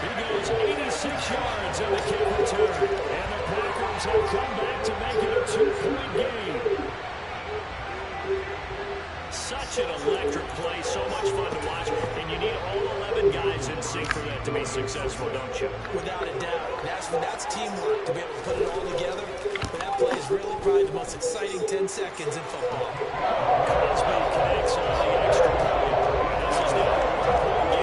He goes 86 yards on the kick return. And the Packers have come back to make it a 2-point game. Such an electric play, so much fun to watch. And you need all 11 guys in sync for that to be successful, don't you? Without a doubt. That's teamwork to be able to put it all together. But that play is really probably the most exciting 10 seconds in football. Cosby connects on the extra point. This is now a 1-point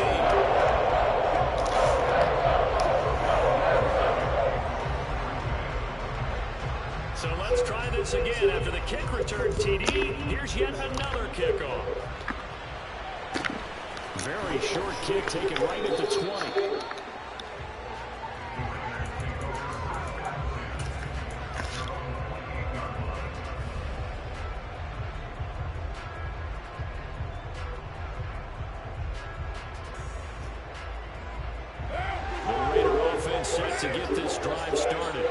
once again after the kick return TD. Here's yet another kickoff. Very short kick taken right at the 20. Set to get this drive started.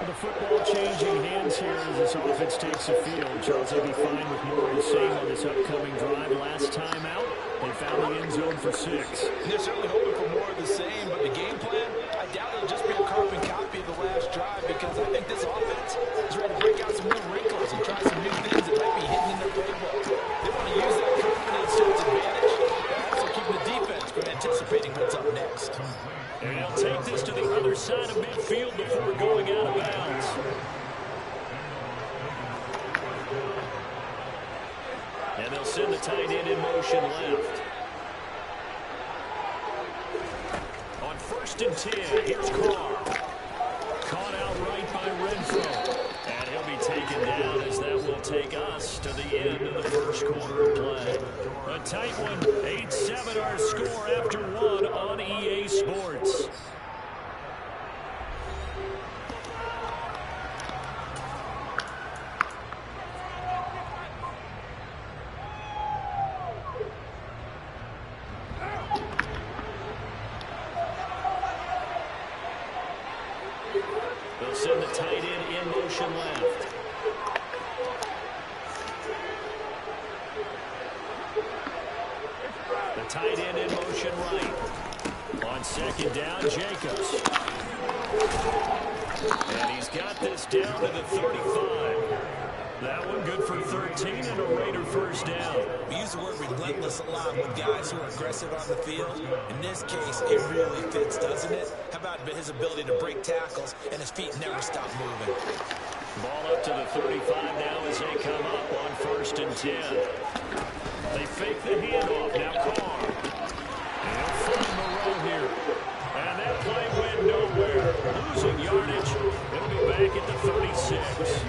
The football changing hands here as this offense takes the field. Charles will be fine with more of the same on this upcoming drive. Last time out, they found the end zone for 6. And they're certainly hoping for more of the same, but the game plan, I doubt it'll just be a carbon copy of the last drive, because I think this offense is ready to break out some new wrinkles and try some new things that might be hidden in their playbook. They want to use that confidence to its advantage, and also keep the defense from anticipating what's up next. And he'll take this to the other side of midfield before going out of bounds. And they'll send the tight end in motion left. On 1st and 10, here's Carr. Caught out right by Renfro. And he'll be taken down as that will take us to the end of the first quarter of play. A tight one, 8-7 our score after 1 on EA Sports. They'll send the tight end in motion left. The tight end in motion right. On 2nd down, Jacobs. And he's got this down to the 35. That one good for 13 and a Raider first down. We use the word relentless a lot with guys who are aggressive on the field. In this case, it really fits, doesn't it? How about his ability to break tackles and his feet never stop moving? Ball up to the 35 now as they come up on 1st and 10. They fake the handoff. Now Carr. And he'll find Moreau here. And that play went nowhere. Losing yardage. It'll be back at the 36.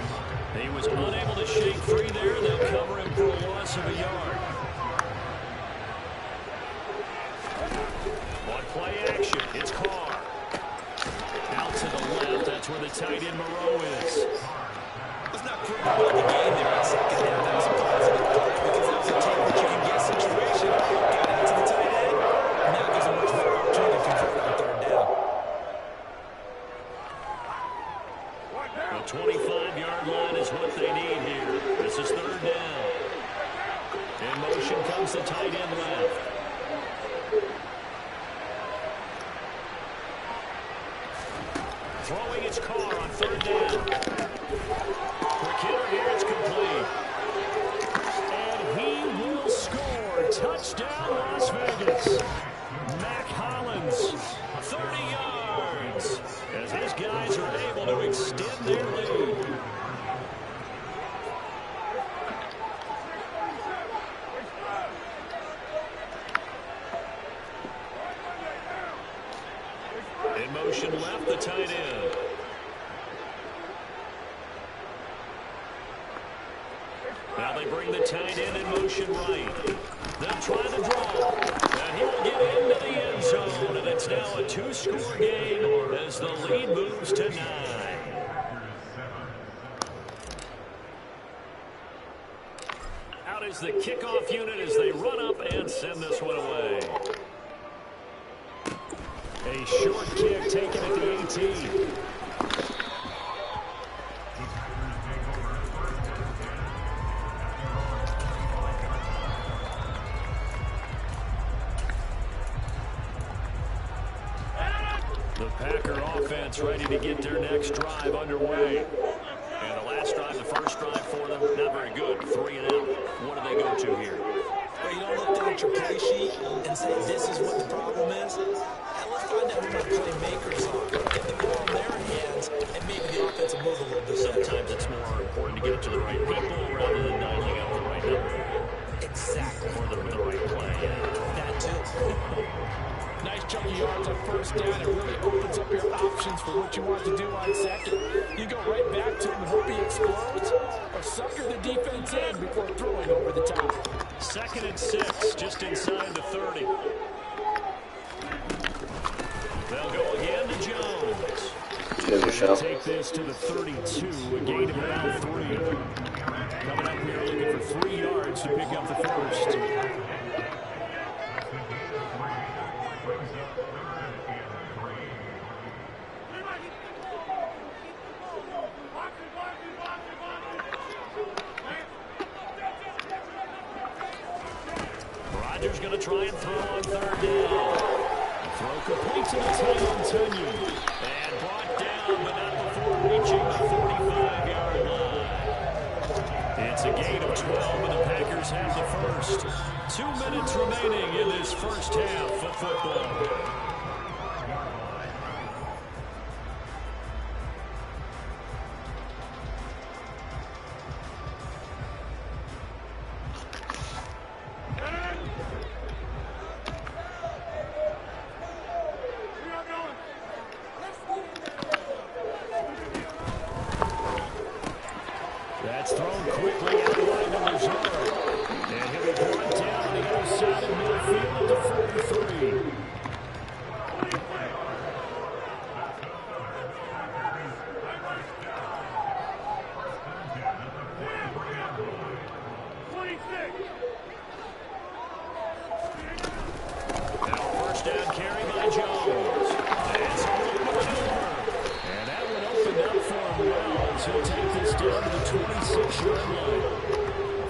He was unable to shake free there. They'll cover him for a loss of a yard. On play action, it's Carr. Out to the left. That's where the tight end Moreau is. It's not proving well the game there on 2nd down. That was a positive part because that was a take what you can get situation. Got out to the tight end. Now gives him much better opportunity to convert on 3rd down. The 25-yard line is what they need here. This is 3rd down. In motion comes the tight end left. Throwing its Carr on 3rd down. Quick hitter here, it's complete. And he will score. Touchdown, Las Vegas. Mac Hollins, 30 yards. As his guys are able to extend their lead. In motion left, the tight end. Now they bring the tight end in motion right. They'll try the draw. And he will get into the end zone. And it's now a 2-score game as the lead moves to 9. Out is the kickoff unit as they run up and send this one away. A short kick taken at the 18. The Packer offense ready to get their next drive underway. And the last drive, the first drive for them, not very good. 3 and out. What do they go to here? Well, you don't look down at your play sheet and say this is what the problem is. And let's find out who my playmakers are. Get the ball in their hands, and maybe the offense will move a little bit. Sometimes it's more important to get it to the right people rather than dialing up the right number. Exactly. For the right play. That too. Nice jump chunk of yards on first down. It really opens up your options for what you want to do on second. You go right back to him and hope he explodes, or sucker the defense in before throwing over the top. 2nd and 6, just inside the 30. They'll go again to Jones. They'll take this to the 32, a gain of about 3. Coming up here looking for 3 yards to pick up the first. Rodgers going to try and throw on 3rd down. Throw complete to the tight end, Tunyon. And brought down, but not before reaching the 45-yard line. It's a gain of 12, and the Packers have the first. 2 minutes remaining in this first half of football. That's thrown quickly out wide to Lazard. And he'll be brought down on the other side of midfield at the 43. Now first down carry by Jones. That's a little bit over. And that one opened up for him well as he'll take this down to the 26-yard line.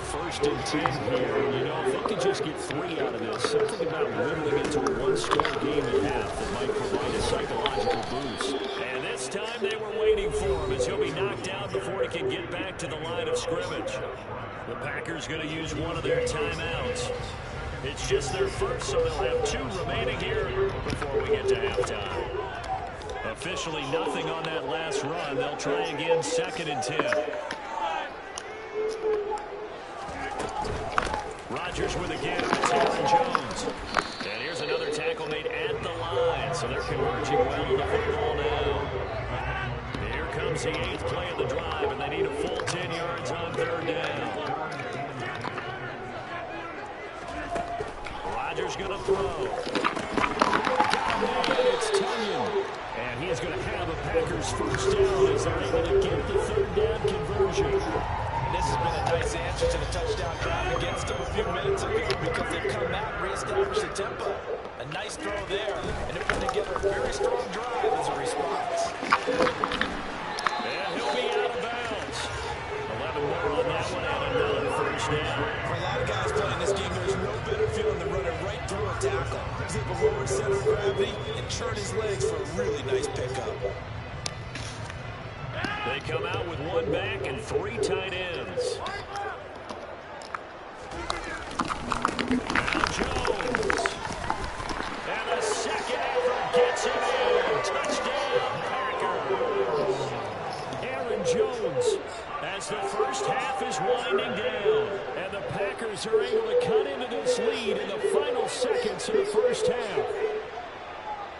1st and 10 here. You know, if they could just get 3 out of this, something about whittling into a one-score game at half that might provide a psychological boost. And this time they were waiting for him as he'll be knocked out before he can get back to the line of scrimmage. The Packers going to use one of their timeouts. It's just their first, so they'll have 2 remaining here before we get to halftime. Officially nothing on that last run. They'll try again 2nd and 10. Rodgers with a give to Aaron Jones. And here's another tackle made at the line. So they're converging well to the football now. Here comes the 8th play of the drive, and they need a full 10 yards on 3rd down. Rodgers going to throw. It's Tunyon. And he's going to have a Packers first down as they're able to get the 3rd down conversion. And this has been a nice answer to the touchdown drive against them a few minutes ago because they've come out and reestablished the tempo. A nice throw there, and they're putting together a very strong drive as a response. And he'll be out of bounds. 11 more on that one and another first down. For a lot of guys playing this game, there's no better feeling than running right through a tackle. He's able to lower center of gravity and churn his legs for a really nice pickup. They come out with 1 back and 3 tight ends. Now Jones. And the second effort gets him in. Touchdown, Packers. Aaron Jones, as the first half is winding down. And the Packers are able to cut into this lead in the final seconds of the first half.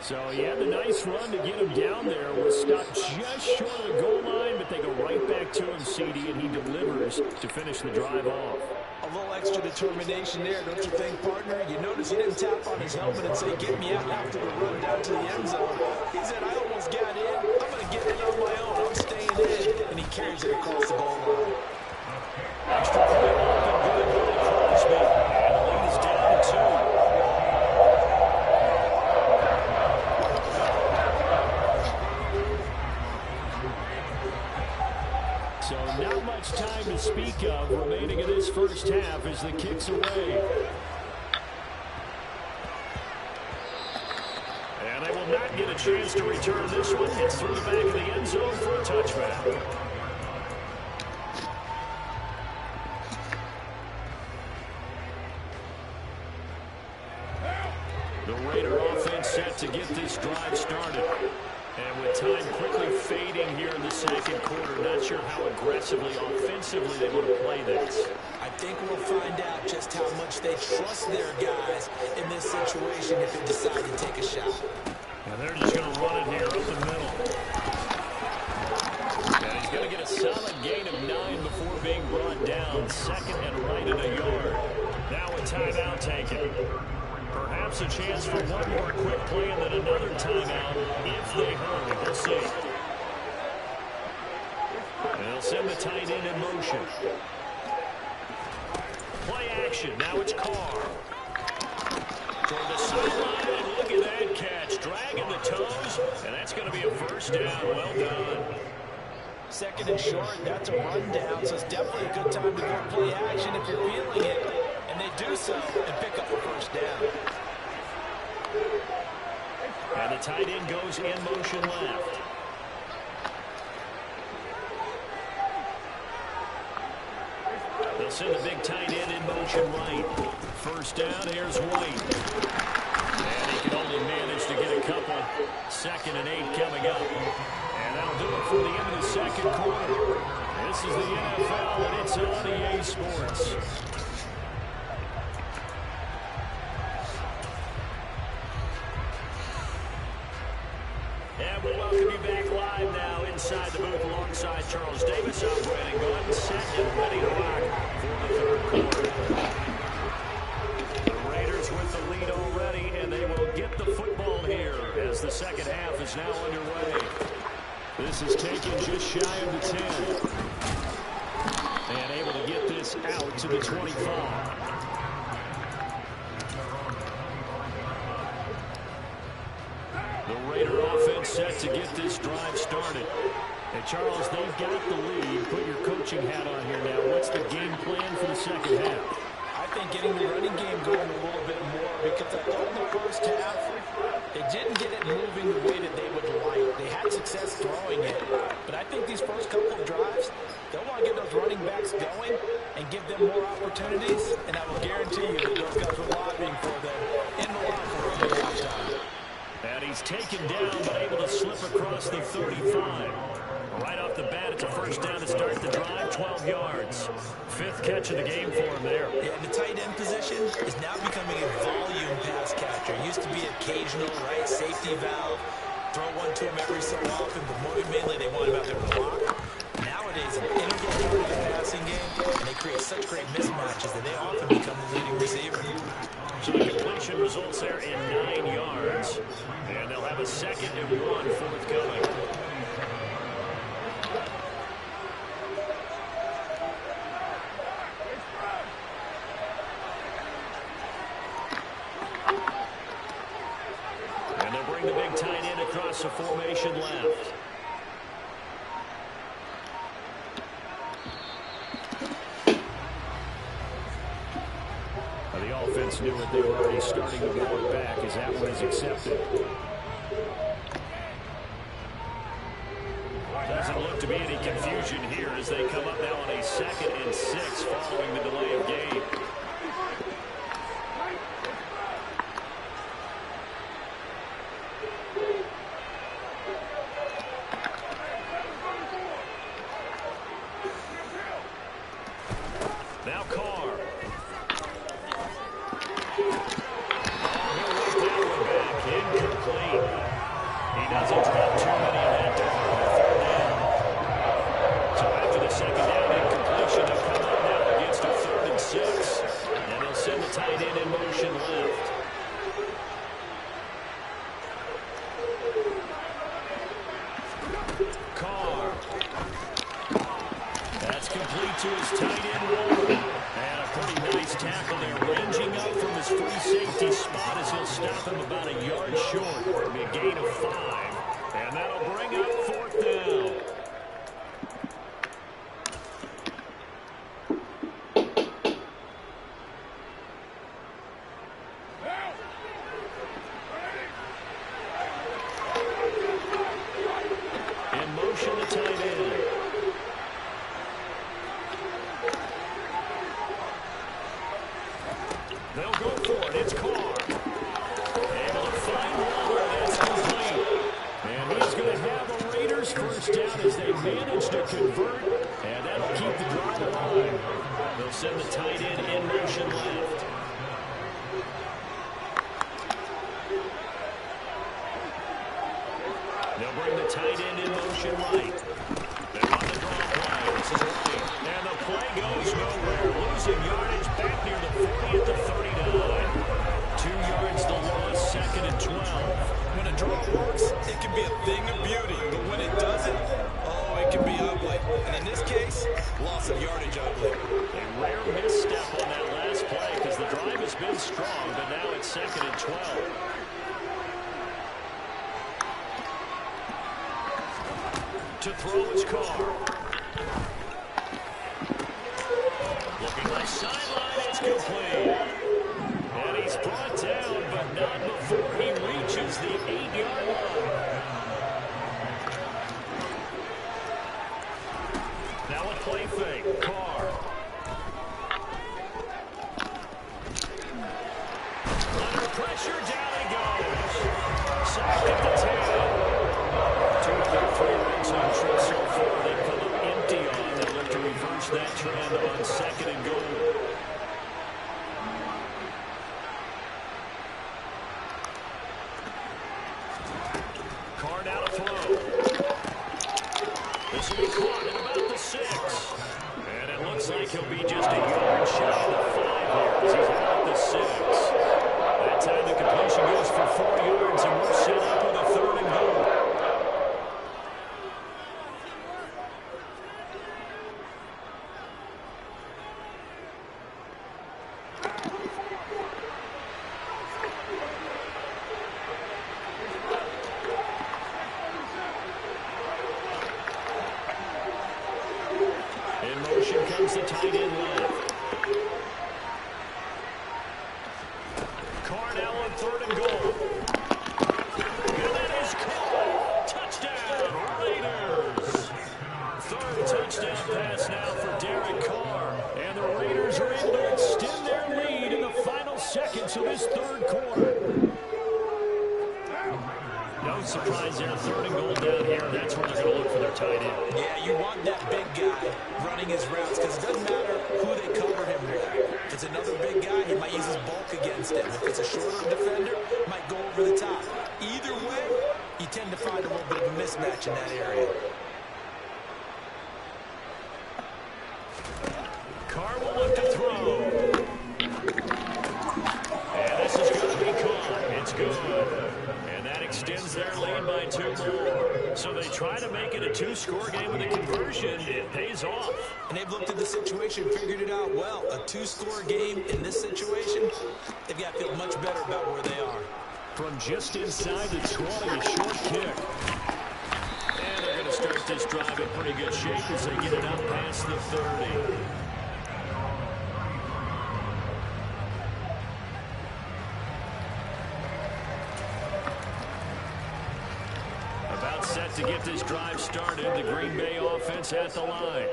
So he had the nice run to get him down there. Was stopped just short of the goal line, but they go right back to him, CD, and he delivers to finish the drive off. A little extra determination there, don't you think, partner? You notice he didn't tap on his helmet and say, get me out after the run down to the end zone. He said, I almost got in. I'm going to get it on my own. I'm staying in. And he carries it across the goal line. Extra point up and good by Crosby. And the lead is down to 2. So not much time to speak of remaining in this first half as the kick's away. And they will not get a chance to return this one. It's through the back of the end zone for a touchback. The Raider offense set to get this drive started. And with time quickly fading here in the second quarter, not sure how aggressively, offensively they want to play this. I think we'll find out just how much they trust their guys in this situation if they decide to take a shot. And they're just going to run it here up the middle. And he's going to get a solid gain of 9 before being brought down. Second and right at a yard. Now a timeout taken. Perhaps a chance for one more quick play and then another timeout if they hurry. We'll see. And they'll send the tight end in motion. Play action. Now it's Carr. Toward the sideline, and look at that catch. Dragging the toes, and that's going to be a first down. Well done. Second and short, that's a rundown, so it's definitely a good time to go play action if you're feeling it. And they do so and pick up a first down. And the tight end goes in motion left. They'll send the big tight end in motion right. First down, here's White. And he can only manage to get a couple. 2nd and 8 coming up. And that'll do it for the end of the second quarter. This is the NFL, and it's on EA Sports. And we'll welcome you back live now inside the booth alongside Charles Davis. I'm Brandon Gordon, set and ready to rock for the third quarter. The Raiders with the lead already, and they will get the football here as the second half is now underway. This is taken just shy of the 10. And able to get this out to the 25. The Raider offense set to get this drive started. And Charles, they've got the lead. Put your coaching hat on here now. What's the game plan for the second half? I think getting the running game going a little bit more, because I thought in the first half they didn't get it moving the way that they would like. They had success throwing it, but I think these first couple of drives, they'll want to get those running backs going and give them more opportunities, and I will guarantee you that those guys were lobbying for them in the locker room at halftime. And he's taken down, but able to slip across the 35. Right off the bat, it's a first down to start the drive, 12 yards. 5th catch of the game for him there. Yeah, and the tight end position is now becoming a volume pass catcher. It used to be occasional, right, safety valve. Throw one to him every so often, but more mainly they want him out there to block. Nowadays, an integral part of the passing game, and they create such great mismatches that they often become the leading receiver. So the completion results there in 9 yards. And they'll have a 2nd and 1 forthcoming. And they'll bring the big tight end across the formation left. The offense knew it. They were already starting to walk back as that one is accepted. Doesn't look to be any confusion here as they come up now on a 2nd and 6 following the delay of game. Now Carr. Incomplete. He doesn't drop too many of that down. 3rd down. So after the 2nd down incompletion, they'll come up now against a 3rd and 6. And they'll send the tight end in motion left. Carr. That's complete to his tight end Warren. And a pretty nice tackle there, ranging up from his free safety spot as he'll stop him about a yard short. It'll be a gain of 5. And that'll bring up 4th down. In motion, the tight end. They'll go for it. It's Carr. Able to find Waller. That's complete. And he's going to have a Raiders first down as they manage to convert And that'll keep the drive alive. They'll send the tight end in motion left. They'll bring the tight end in motion right. They run the draw play. This is right. And the play goes nowhere. Losing yardage back near the 40 at the 39. 2 yards the loss, 2nd and 12. When a draw works, it can be a thing of beauty. But when it doesn't, oh, it can be ugly. And in this case, loss of yardage ugly. A rare misstep on that last play because the drive has been strong, but now it's 2nd and 12. To throw his car. Looking left sideline, it's complete. And he's brought down, but not before he reaches the 8-yard line. Now a play fake. Carr. Under pressure, down he goes. Sacked at the 10. 2 of their 3 red zone trips so far, they've come up empty on. They look to reverse that trend on 2nd and goal. Carr down to throw. This will be caught at about the 6. And it looks like he'll be just a yard shy of the 5 here as he's out the 6. That time the completion goes for 4 yards, and we're set up with a 3rd and goal. In motion comes the tight end left. Carr now on 3rd and goal. And that is caught. Touchdown, Raiders. 3rd touchdown pass now for Derek Carr. And the Raiders are able to extend their lead in the final seconds of this 3rd quarter. No surprise there, 3rd and goal down here. That's where they're going to look for their tight end. Yeah, you want that big guy running his routes because it doesn't matter who they cover him with. If it's another big guy, he might use his bulk against him. If it's a shorter defender, might go over the top. Either way, you tend to find a little bit of a mismatch in that area. Carr will look to throw. And this is going to be caught. It's good. And that extends their lead by 2 more. So they try to make it a 2-score game with a conversion. It pays off. And they've looked at the situation, figured it out well. A 2-score game in this situation, they've got to feel much better about where they are. From just inside the 20, a short kick. And they're going to start this drive in pretty good shape as they get it up past the 30. About set to get this drive started. The Green Bay offense at the line.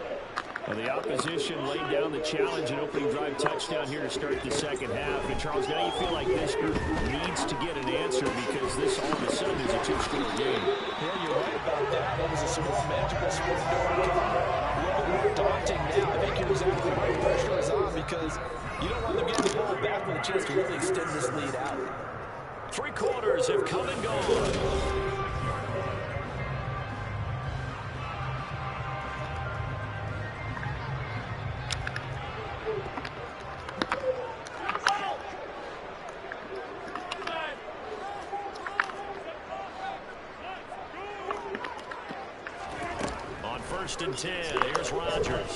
Well, the opposition laid down the challenge and opening drive touchdown here to start the 2nd half. And, Charles, now you feel like this group needs to get an answer because this all of a sudden is a 2-score game. Yeah, you're right about that. It was a sort of magical sport. A little bit more daunting now. I think you're exactly right. Pressure is on because you don't want them getting the ball back with a chance to really extend this lead out. 3 quarters have come and gone. On 1st and 10, here's Rodgers.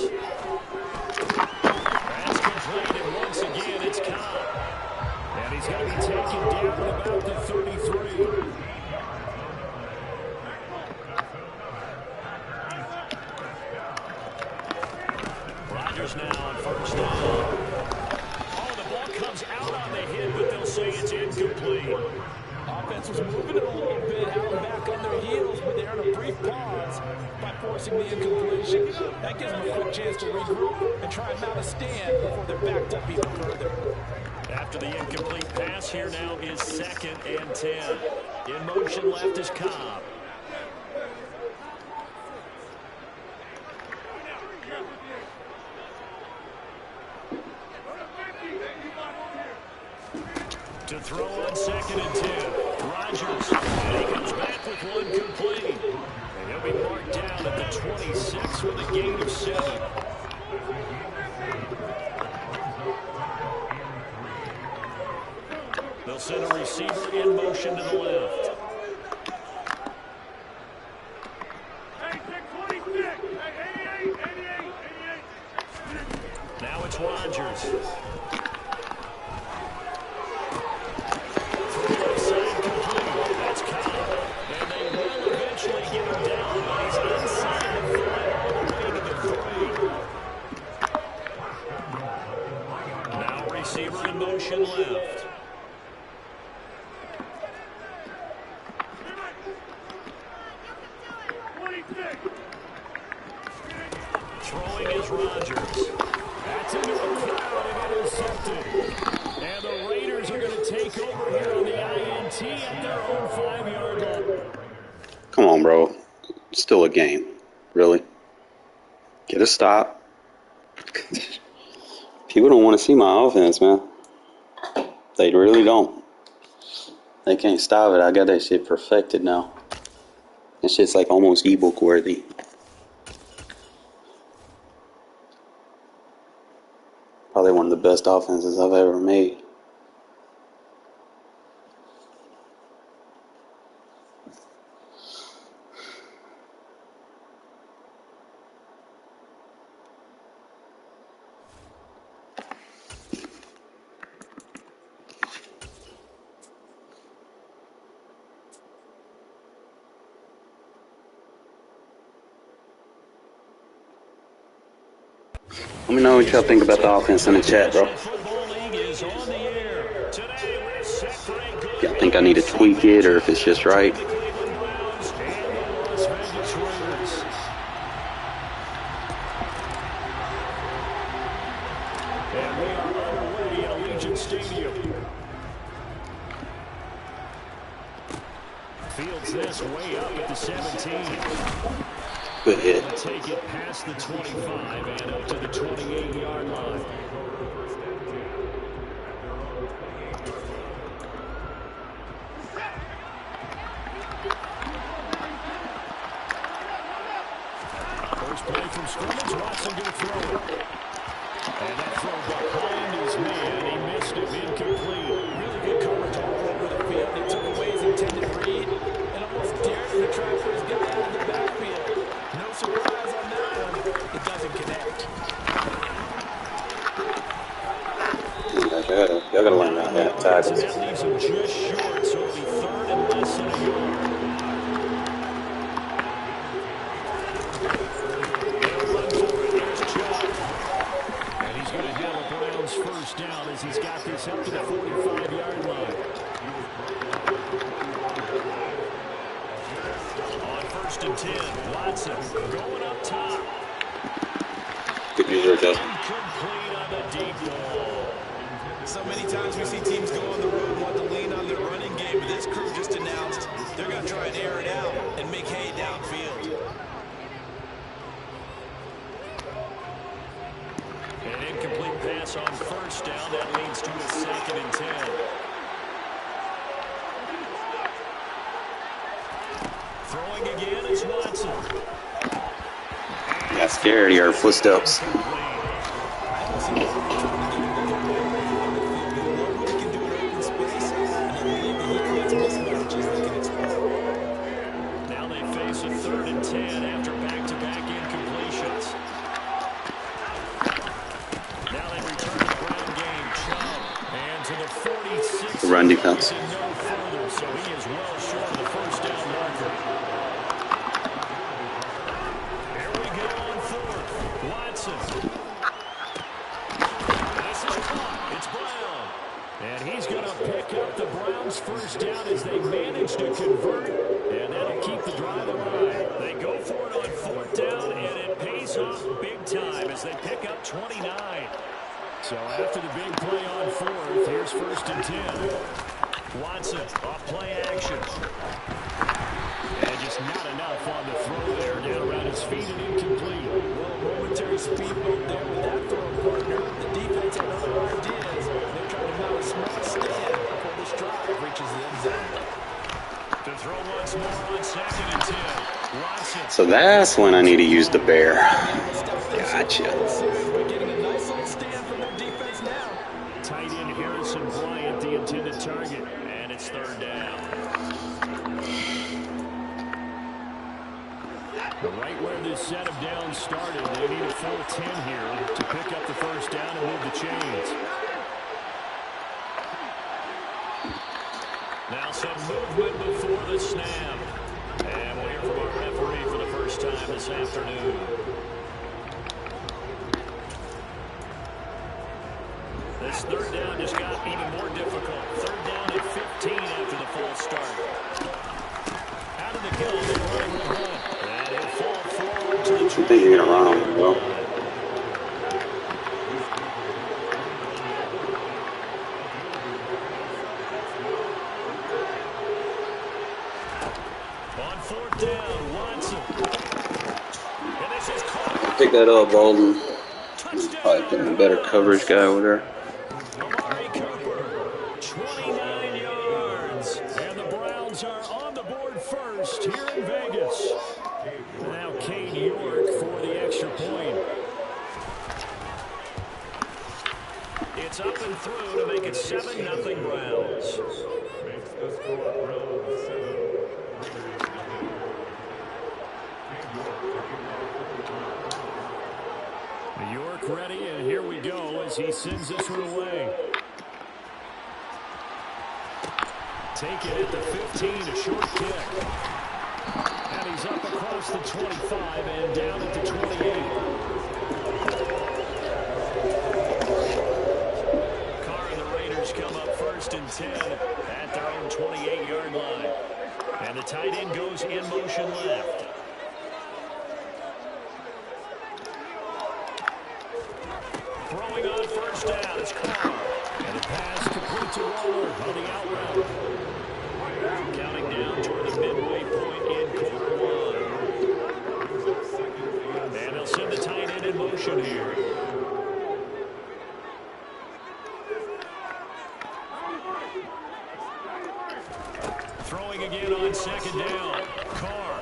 That's complete, and once again, it's Cobb. And he's going to be taken down at about the 33. Rodgers now on 1st down. Oh, the ball comes out on the hit, but they'll say it's incomplete. Offense was moving it a little bit, held back on their heels, but they're in a brief pause by forcing the incompletion. That gives them a quick chance to regroup and try and mount a stand before they're backed up even further. After the incomplete pass, here now is 2nd and 10. In motion left is Cobb. throw on 2nd and 10. Rodgers, and he comes back with one complete. And he'll be marked down at the 26 with a gain of 7. They'll send a receiver in motion to the left. Now it's Rodgers. That's Cobb. And they will eventually get him down, but he's inside the 5 all the way to the 3. Now receiver in motion left. Throwing is Rodgers. That's into a crowd and intercepted. And the Raiders are going to take over here on the INT at their own 5-yard line. Come on, bro. It's still a game. Really? Get a stop. People don't want to see my offense, man. They really don't. They can't stop it. I got that shit perfected now. That shit's like almost ebook worthy. Probably one of the best offenses I've ever made. Let me know what y'all think about the offense in the chat, bro. Y'all think I need to tweak it or if it's just right? Fields this way up at the 17. Good hit. Take it past the 25 and up to the 28-yard line. First play from scrimmage. Watson going to throw it. And that throw behind his man. He missed it. Incomplete. Really good coverage all over the field. They took away his intended read and almost dared him to try to put his guy out of the backfield. No surprise on that one. It doesn't connect. Y'all gotta learn how to tackle. That leaves him just short, so it'll be 3rd and less than a yard. And he's going to have a Browns first down as he's got this up to the 45-yard line. On 1st and 10, Watson going up top. Good news there, Justin. Incomplete on the deep ball. So many times we see teams go on the road and want to lean on their running game, but this crew just announced they're going to try and air it out and make hay downfield. An incomplete pass on 1st down. That leads to a 2nd and 10. Throwing again is Watson. Got scared. He heard footsteps. Now they face a 3rd and 10 after back-to-back incompletions. Now they return to the ground game. Chubb and to the 46. The run defense. No further, so he is well short of the first down marker. Here we go on 4th. Watson. This is caught. It's Brown. And he's going to pick up the Browns' first down as they manage to convert. And that'll keep the drive alive. They go for it on 4th down, and it pays off big time as they pick up 29. So after the big play on 4th, here's 1st and 10. Watson off play action. And just not enough on the throw there. Down around his feet and incomplete. Well, momentary speed bump there with that throw partner. The defense had other ideas. They're trying to mount a smart stand before this drive So that's when I need to use the bear. Gotcha. Getting a nice little stand from their defense now. Tight end Harrison Bryant, the intended target, and it's third down. Right where this set of downs started, they need a full 10 here to pick up the first down and move the chains. Now some movement before the snap. And we'll hear from our referee for the first time this afternoon. This third down just got even more difficult. Third down at 15 after the false start. Out of the kill, they're running the run. And he'll fall forward to the 20. I think you're going to run him, bro. On fourth down, Watson. And this is caught. Pick that up, Bolden. Probably putting a better coverage guy over there. Amari Cooper, 29 yards. And the Browns are on the board first here in Vegas. Now Kane York for the extra point. It's up and through to make it 7-0 Browns. York ready, and here we go as he sends this one away. Take it at the 15, a short kick. And he's up across the 25 and down at the 28. Carr and the Raiders come up first and 10 at their own 28-yard line. And the tight end goes in motion left. Throwing on first down, it's Carr. And a pass complete to Waller on the out route. Counting down toward the midway point in quarter one. And they'll send the tight end in motion here. Throwing again on second down. Carr.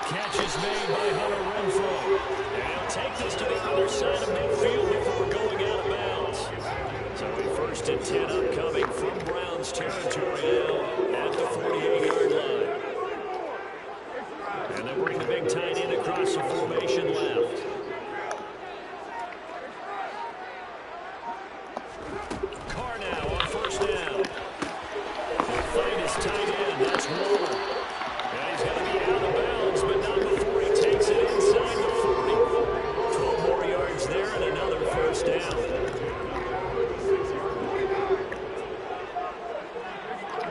Catch is made by Hunter Renfrow. And he'll take this to the other side of midfield before going out of bounds. So a first and 10 upcoming from Browns territory now at the 48-yard line. And they'll bring the big tight end across the formation left. Carr now on first down. He'll find his tight end. That's Waller. And he's going to be out of bounds, but not before he takes it inside the 40. 12 more yards there and another first down.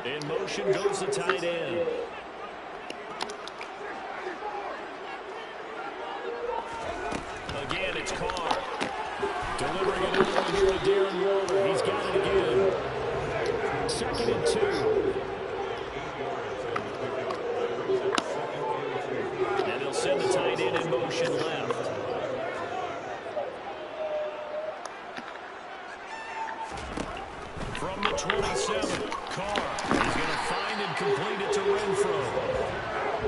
In motion goes the tight end. Again, it's Carr. Delivering it over here to Darren Waller. He's got it again. Second and 2. And they'll send the tight end in motion left. From the 27, Carr. He's going to find and complete it to Renfrow.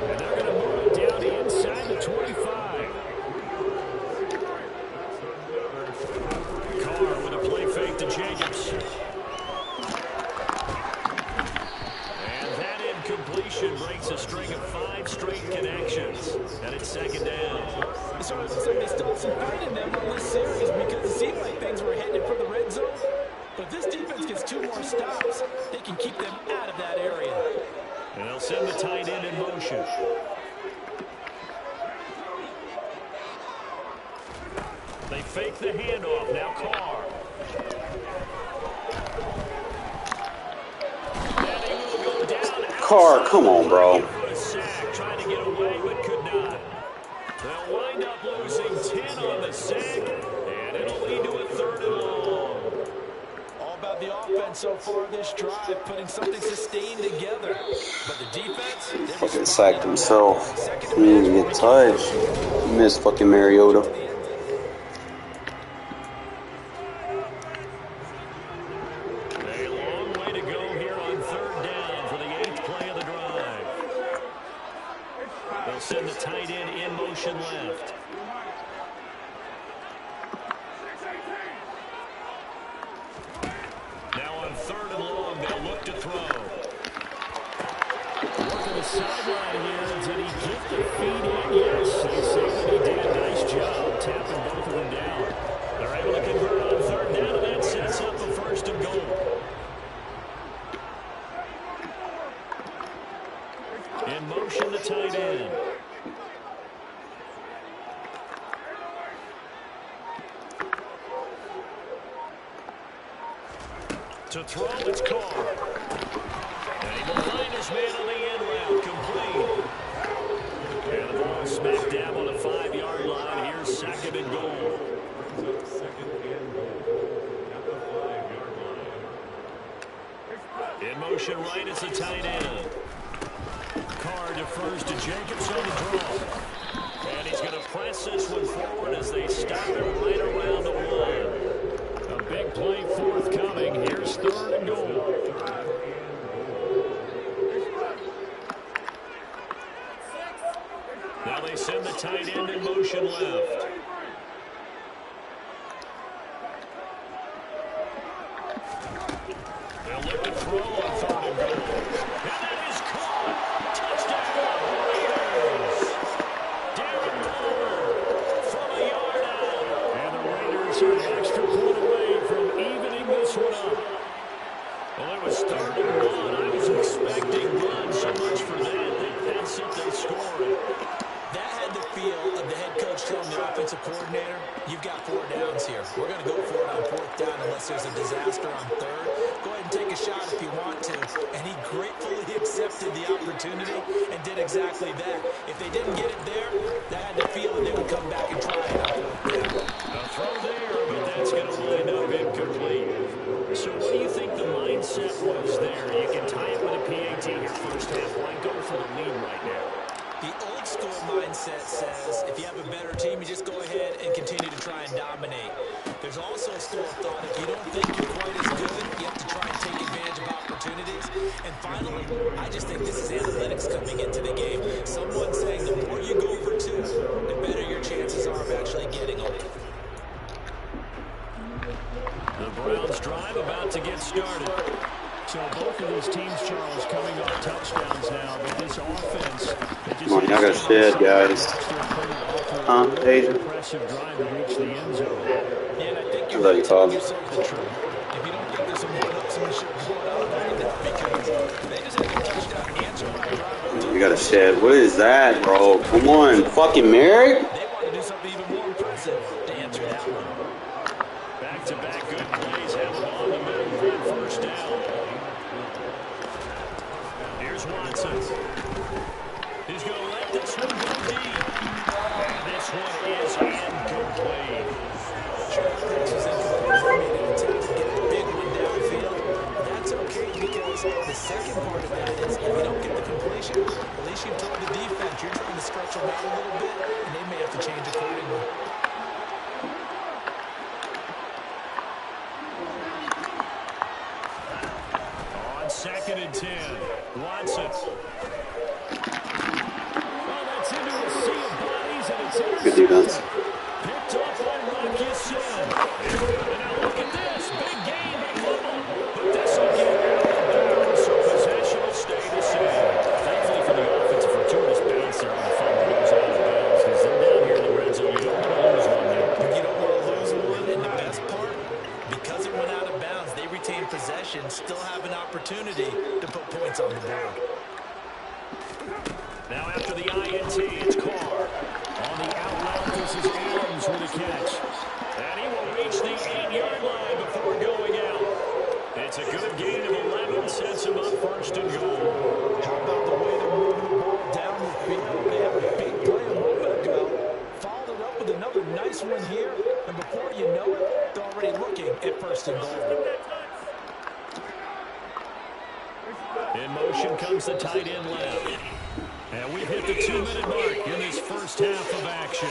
And they're going to move it down inside the 25. Carr with a play fake to Jacobs. And that incompletion breaks a string of 5 straight connections. And it's second down. So it looks like they still have some fight in them on this series because it seemed like things were headed for the red zone. But if this defense gets 2 more stops, they can keep them out of that area. And they'll send the tight end in motion. They fake the handoff. Now Carr. And he will go down. Carr, come on, bro. For a sack, trying to get away, but could not. They'll wind up losing 10 on the sack, and it'll lead to a third and long. All about the offense so far this drive, putting something sustained together. But the defense, Fucking sacked himself. He didn't even get touched. Missed fucking Mariota. A long way to go here on third down for the 8th play of the drive. They'll send the tight end in motion left. Now on 3rd and long, they'll look to throw. Working the sideline here. Did he get the feet in? Yes, they say that he did. Nice job tapping both of them down. They're able to convert on 3rd down, and that sets up a 1st and goal. In motion, the tight end. To throw, it's Carr. And he will find his man on the end route, complete. And the ball smack dab on the 5-yard line. Here's 2nd and goal. In motion right, it's the tight end. Carr defers to Jacobs on the draw. And he's going to press this one forward as they stop it right around the 1. A big play forthcoming. Here's 3rd and goal. Now they send the tight end in motion left. They'll look to throw on 3rd and goal. And that is caught. Touchdown, Raiders. Darren Waller from a yard out. And the Raiders are an extra point away from evening this one up. Well, it was 3rd and 1. I was expecting runs so much for that. That's it, they scored. That had the feel of the head coach telling the offensive coordinator, you've got 4 downs here. We're going to go for it on 4th down unless there's a disaster on 3rd. Go ahead and take a shot if you want to. And he gratefully accepted the opportunity and did exactly that. If they didn't get it there, that had the feel that they would come back and try it on 4th down. A throw there, but that's going to wind up incomplete. So what do you think the mindset was there? You can tie it with a PAT here first half. Why go for the lead right now? The old school mindset says if you have a better team, you just go ahead and continue to try and dominate. There's also a school of thought, if you don't think you're quite as good, you have to try and take advantage of opportunities. And finally, I just think this is analytics coming into the game. Someone saying the more you go for 2, the better your chances are of actually getting them. The Browns drive about to get started. So both of these teams, Charles, coming off touchdowns now, but this offense... Come on, y'all got shit, guys. Hey. Impressive drive to reach the end zone. Yeah, and I think I love you, Bob. yourself the truth. If you don't think there's some more upsmanship going on right now, because they just had a touchdown answer right drive. You got a shed. What is that, bro? Come on, fucking Merrick. They want to do something even more impressive to answer that one. Back-to-back good plays, handled on the middle for the 1st down. Here's Watson. He's going to let this one go deep. And this one is incomplete. This is incomplete. They made an attempt to get a big one downfield. That's okay because the second part of that is if you don't get the completion, at least you told the defense you're trying to stretch them out a little bit, and they may have to change accordingly. On 2nd and 10, Watson. Well, that's into a sea of bodies, and it's Good defense. picked up by Rocky Sin. And now look at this. Big gain by Bubble. But this will get out of bounds, so possession will stay the same. Thankfully for the offense, a fortuitous bounce there on the fumble goes out of bounds because they're down here in the red zone. You don't want to lose one there. You don't want to lose one, and the best part, because it went out of bounds, they retain possession, still have an opportunity to put points on the board. Now after the INT, it's Carr. On the out route, this is Adams with a catch. And he will reach the 8-yard line before going out. It's a good gain of 11, sets him up 1st and goal. How about the way they're moving the ball down the field? They had a big play a moment ago. Followed it up with another nice one here. And before you know it, they're already looking at 1st and goal. In motion comes the tight end left. And we've hit the 2-minute mark in this first half of action.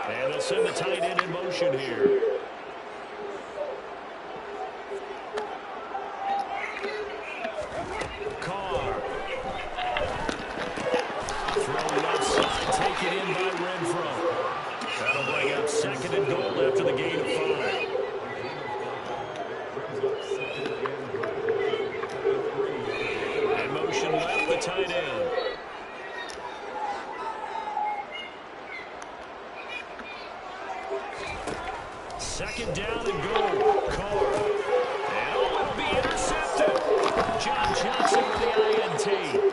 And they'll send the tight end in motion here. It's second and goal after the gain of 5. In motion left, the tight end. Second down and goal. Carr. And it'll be intercepted. John Johnson with the INT.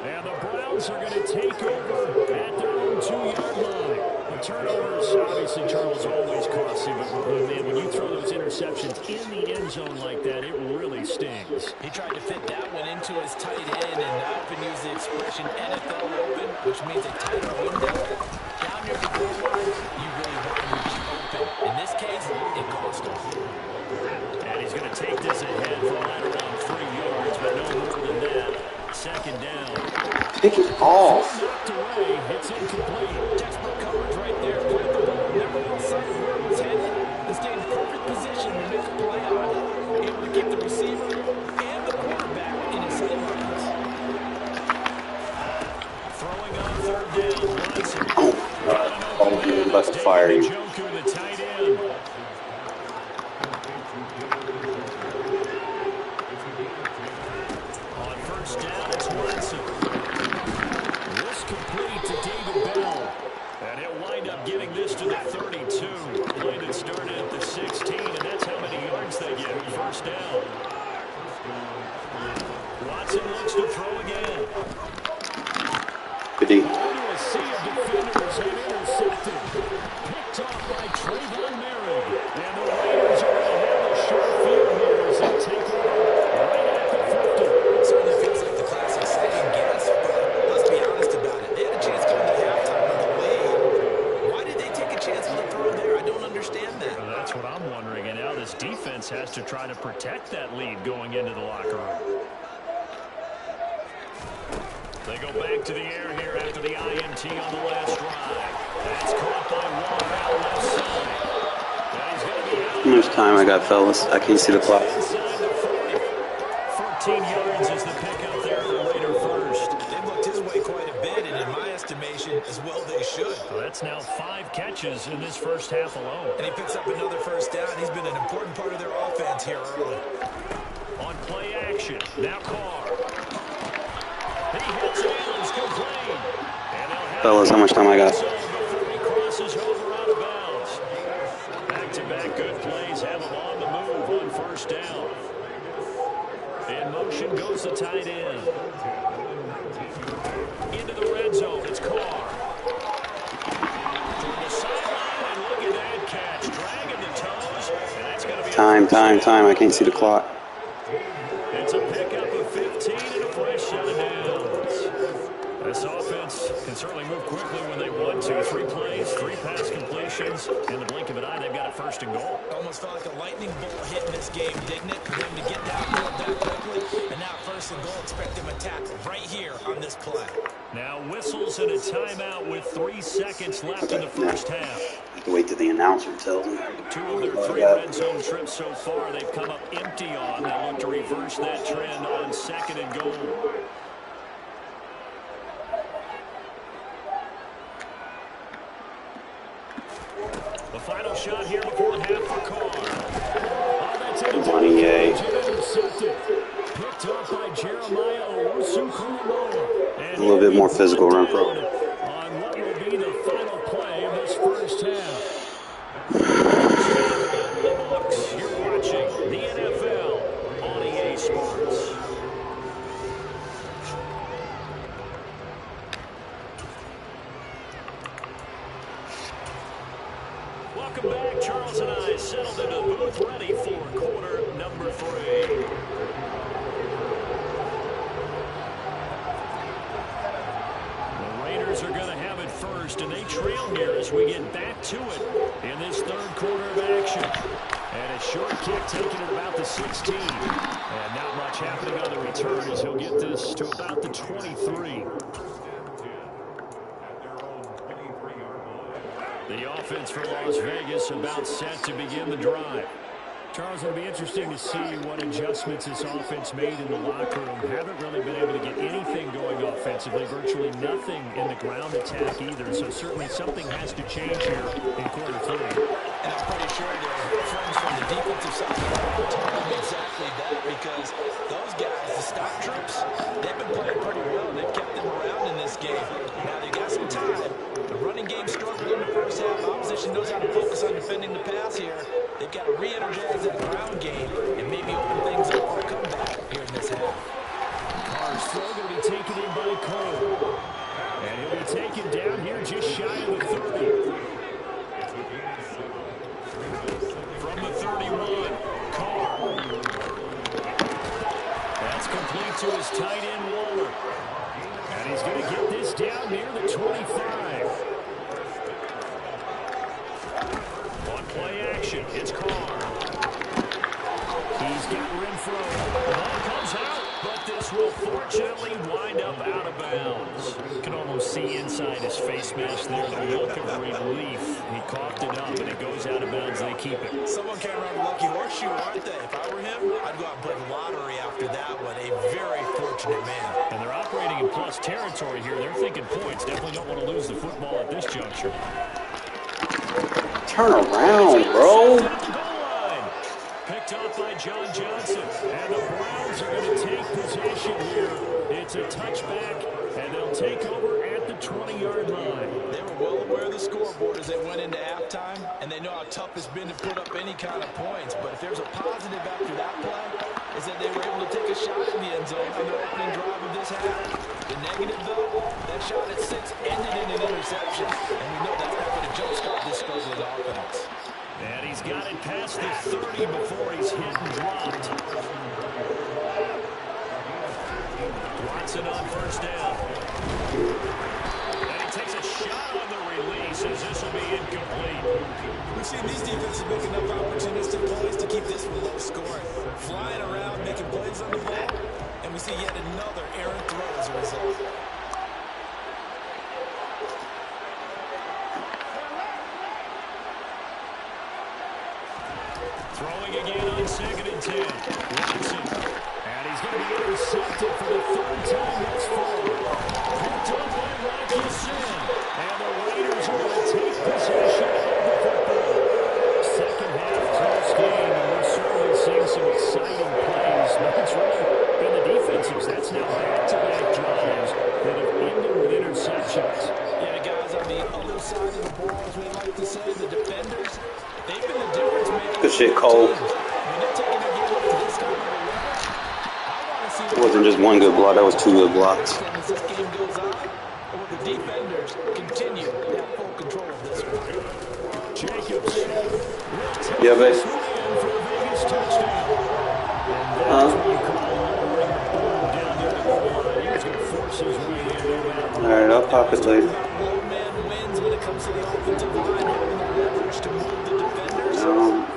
And the Browns are going to take over at their own 2-yard line. The turnovers, obviously, Charles, always costs you. But, man, when you throw those interceptions in the end zone like that, it really stings. He tried to fit that one into his tight end, and I often use the expression NFL open, which means a tighter window. Down near the goal line, you really want him to be open. In this case, it cost him. And he's going to take this ahead for right around 3 yards, but no more than that. Second down. Pick it off. Knocked away. It's incomplete. Textbook coverage right there. Put the ball never lost sight of where it was headed, and stayed in perfect position to make a play on it. Able to keep the receiver and the quarterback in his sight lines. Throwing on third down. Watson. Oh, about to fire you. Joku, the tight end. On first down, it's Watson. This complete to David Bell. And he'll wind up getting this to the 32. Play that started at the 16, and that's how many yards they get. First down. Watson looks to throw again. Good D. Into a sea of defenders and intercepted. Picked off by Trayvon Merrick. And the Raiders are going to have a short field here as they take over right at the 50. It certainly feels like the classic second guess, but let's be honest about it. They had a chance going to halftime with the lead. Why did they take a chance on the throw there? I don't understand that. Well, that's what I'm wondering. And now this defense has to try to protect that lead going into the locker room. They go back to the air here after the INT on the last drive. That's caught by Waller out left side. And he's going to be out. How much time I got, fellas? I can't see the clock. Inside the 40. 14 yards is the pickup there for Raider first. They've looked his way quite a bit, and in my estimation, as well they should. Well, that's now 5 catches in this first half alone. And he picks up another first down. He's been an important part of their offense here early. On play action, now Carr. He hits it, it's complete. And they'll have Fellas, how much time I got? before he crosses over out of bounds. Back-to-back good plays have him on the move on first down. In motion goes the tight end. Into the red zone, it's Carr. Toward the sideline, and look at that catch. Dragging the toes, and that's going to be Time. I can't see the clock. It's a pickup of 15 and a fresh set of downs. This offense can certainly move quickly when they want to. 3 plays, 3 pass completions. In the blink of an eye, they've got a first and goal. Almost felt like a lightning bolt hit in this game, didn't it? For them to get downfield that quickly. And now first and goal, expect them to tackle right here on this play. Now whistles and a timeout with 3 seconds left in the first half. Wait till the announcer tells me. 2 of their 3 red zone trips so far, they've come up empty on. They'll look to reverse that trend on second and goal. The final shot here before half for Carr. Oh, that's intercepted. Picked off by Jeremiah Owusu-Koramoah. A little bit more physical run pro. On what will be the final play of this first half. The books. You're watching the NFL on EA Sports. Welcome back. Charles and I settled into the booth ready for quarter number 3. The Raiders are going to have it first, and they trail here as we get back to it in this third quarter of action. And a short kick taken at about the 16. And not much happening on the return as he'll get this to about the 23. The offense for Las Vegas about set to begin the drive. Charles, it'll be interesting to see what adjustments this offense made in the locker room. Haven't really been able to get anything going offensively, virtually nothing in the ground attack either. So certainly something has to change here in quarter 3. And I'm pretty sure their friends from the defensive side of the ball told them exactly that, because those guys, the stock troops, they've been playing pretty well. They've kept them around in this game. Now they got some time. The running game struggled in the first half. Opposition knows how to focus on defending the pass here. They've got to re-energize that ground game and maybe open things up for a comeback here in this half. Carr's throw going to be taken in by Cole. And he'll be taken down here just shy of the 30. From the 31, Carr. That's complete to his tight end, Waller. And he's going to get this down near the 25. On play action, it's Carr. He's got Renfro. The ball comes out, but this will fortunately wind up out of bounds. You can almost see inside his face mask there the look of relief. He coughed it up, and it goes out of bounds. They keep it. Someone can't run a lucky horseshoe, aren't they? If I were him, I'd go out and play the lottery after that one. A very fortunate man. And they're operating in plus territory here. They're thinking points. Definitely don't want to lose the football at this juncture. Turn around, bro. Picked up by John Johnson. And the Browns are going to take possession here. It's a touchback, and they'll take over at the 20-yard line. They were well aware of the scoreboard as they went into halftime, and they know how tough it's been to put up any kind of points. But if there's a positive after that play, is that they were able to take a shot in the end zone on their opening drive of this half. The negative, though, that shot at 6 ended in an interception. And we know that's not going to jumpstart this struggling offense. And he's got it past the 30 before he's hit and dropped. Watson on first down. And he takes a shot on the release as this will be incomplete. We've seen these defenses make enough opportunistic plays to keep this one low scoring. Flying around, making plays on the ball, and we see yet another errant throw as a result. Throwing again on 2nd and 10. Watson. And he's going to be intercepted for the 3rd time thus far. Picked up by Robinson. And the Raiders are going to take possession of the football. Second half close game, and we're certainly seeing some exciting plays. But it's really been the defensives. That's now back-to-back drives that have ended with interceptions. Yeah, guys, on the other side of the ball, as we like to say, the defenders, they've been the difference maker. Good shit, Cole. It wasn't just one good block, that was 2 good blocks. As this game goes on, or the defenders continue to have full control of this one. Jacobs. Yeah, babe. Alright, I'll pop it later.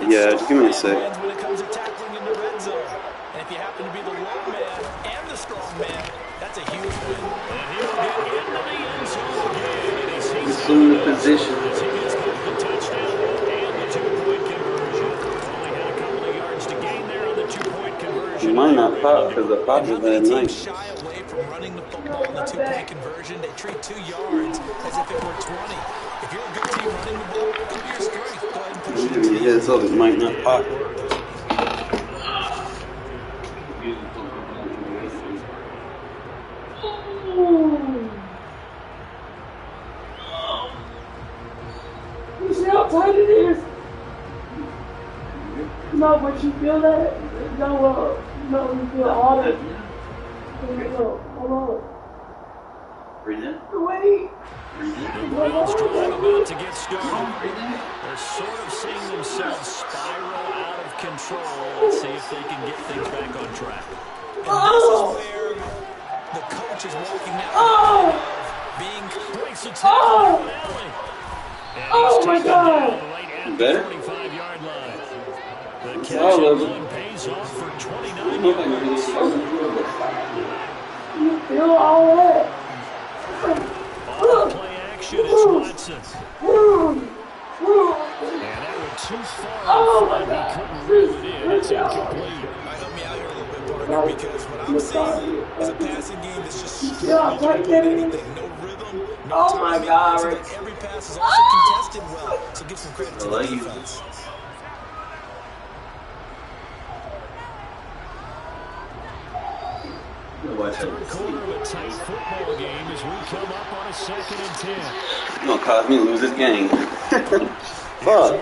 Yeah, just give me a sec. When it comes to tackling in the red zone. And if you happen to be the low man and the strong man, that's a huge win. And he'll get into the end zone again. And he sees Assume the position. as he gets the touchdown and the 2-point conversion. Only had a couple of yards to gain there on the 2-point conversion. It might not pop because the pop is that nice. Shy away from running the football in the 2-point conversion. They treat 2 yards as if it were 20. If you're a good team running the ball, go to your strength. Go ahead and push it. Give me a heads up, it might not pop. You see how tight it is? No, but you feel that? No, you feel all that. Hold on. Breathe in. Wait. The Browns drive about to get started. They're sort of seeing themselves spiral out of control. Let's see if they can get things back on track. And this is where the coach is walking out being Breaks the tackle from Allen. Oh my God. Right at the Better? 45-yard line. The catch all and over. run pays off for 29 yards. You feel all that? On play action, it's Watson. And that went too far in front. He couldn't reel it in. It's incomplete. help me out here a little bit, partner, because what I'm seeing is a passing game that's just Yeah, right there. anything. No rhythm, no Oh my timing. God, So Rick. that every complete pass is also contested well, so give some credit to the defense. Third quarter of a tight football game as we come up on a 2nd and 10. You're gonna cause me to lose this game. Fuck.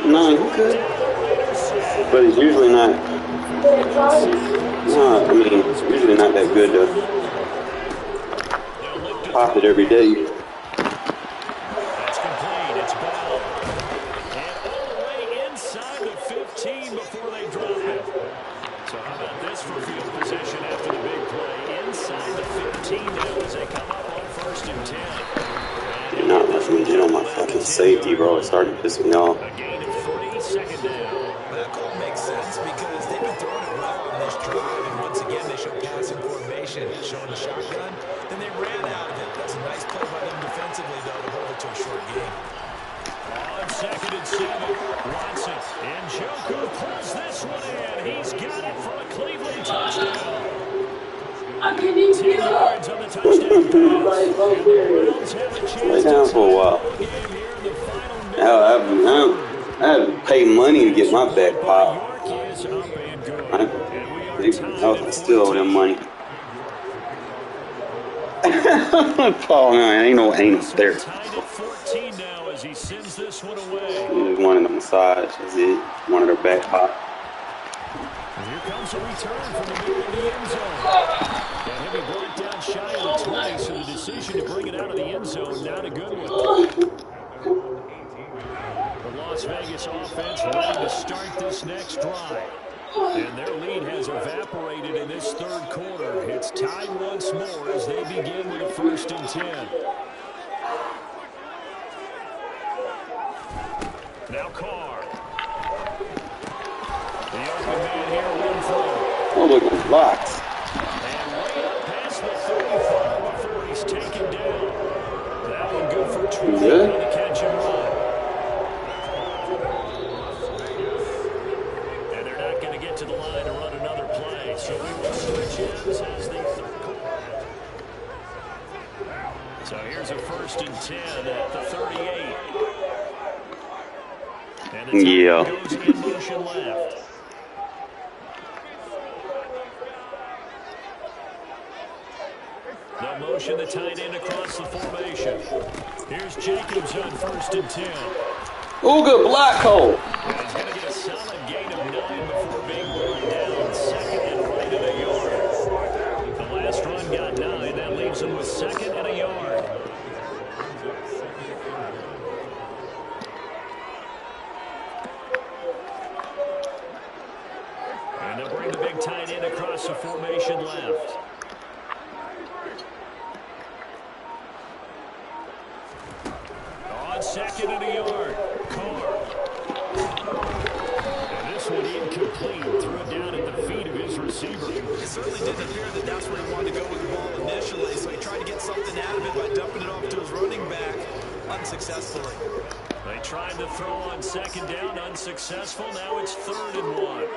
No, you could. But it's usually not. No, I mean, it's usually not that good to pop it every day. That's complete. It's Bell. And all the way inside the 15 before they drop it. So how about this for field position after the big play? Inside the 15 now as they come up on 1st and 10. You're not letting me get on my fucking safety, bro. It's starting to piss me off. A gain of 3, 2nd down. That call makes sense because they've been throwing it well on this drive, and once again they show passing formation, showing the shotgun. Then they ran out of it. That's a nice play by them defensively, though, to hold it to a short game. On 2nd and 7, Watson. And Njoku pulls this one in. He's got it for a Cleveland touchdown. I can't even 10 get up. yards on the touchdown pass. And the Browns have a chance Lay down for a while. to tie the game here in the final minute. I had to pay money to get my back popped. York is up and good. I still owe them money. Paul, no, ain't no there. Tied at 14 now as he sends this one away. He just wanted a massage. That's it. Wanted her back pop. Here comes a return from the middle of the end zone. And he'll be brought down shy of the 20, so the decision to bring it out of the end zone, not a good one. The Las Vegas offense ready to start this next drive. And their lead has evaporated in this 3rd quarter. It's tied once more as they begin with a 1st and 10. Now Carr. The open man here, Renfro. Oh, look at the blocks. And way up past the 35 before he's taken down. That one good for 20 on the catch and run. And they're not going to get to the line to run another play. So we will switch ends as the 3rd quarter. So here's a 1st and 10 at the 38. And the time goes in motion left. The motion, the tight end across the formation. Here's Jacobs on 1st and 10. Oh, good block, Cole. And he's going to get a solid gain of 9 before being brought down 2nd and right at a yard. The last run got 9. That leaves him with 2nd and a yard. And they'll bring the big tight end across the formation left. On 2nd and a yard, Carr. And this one incomplete. Threw it down at the feet of his receiver. It certainly didn't appear that that's where he wanted to go with the ball initially, so he tried to get something out of it by dumping it off to his running back unsuccessfully. They tried to throw on 2nd down, unsuccessful. Now it's 3rd and 1.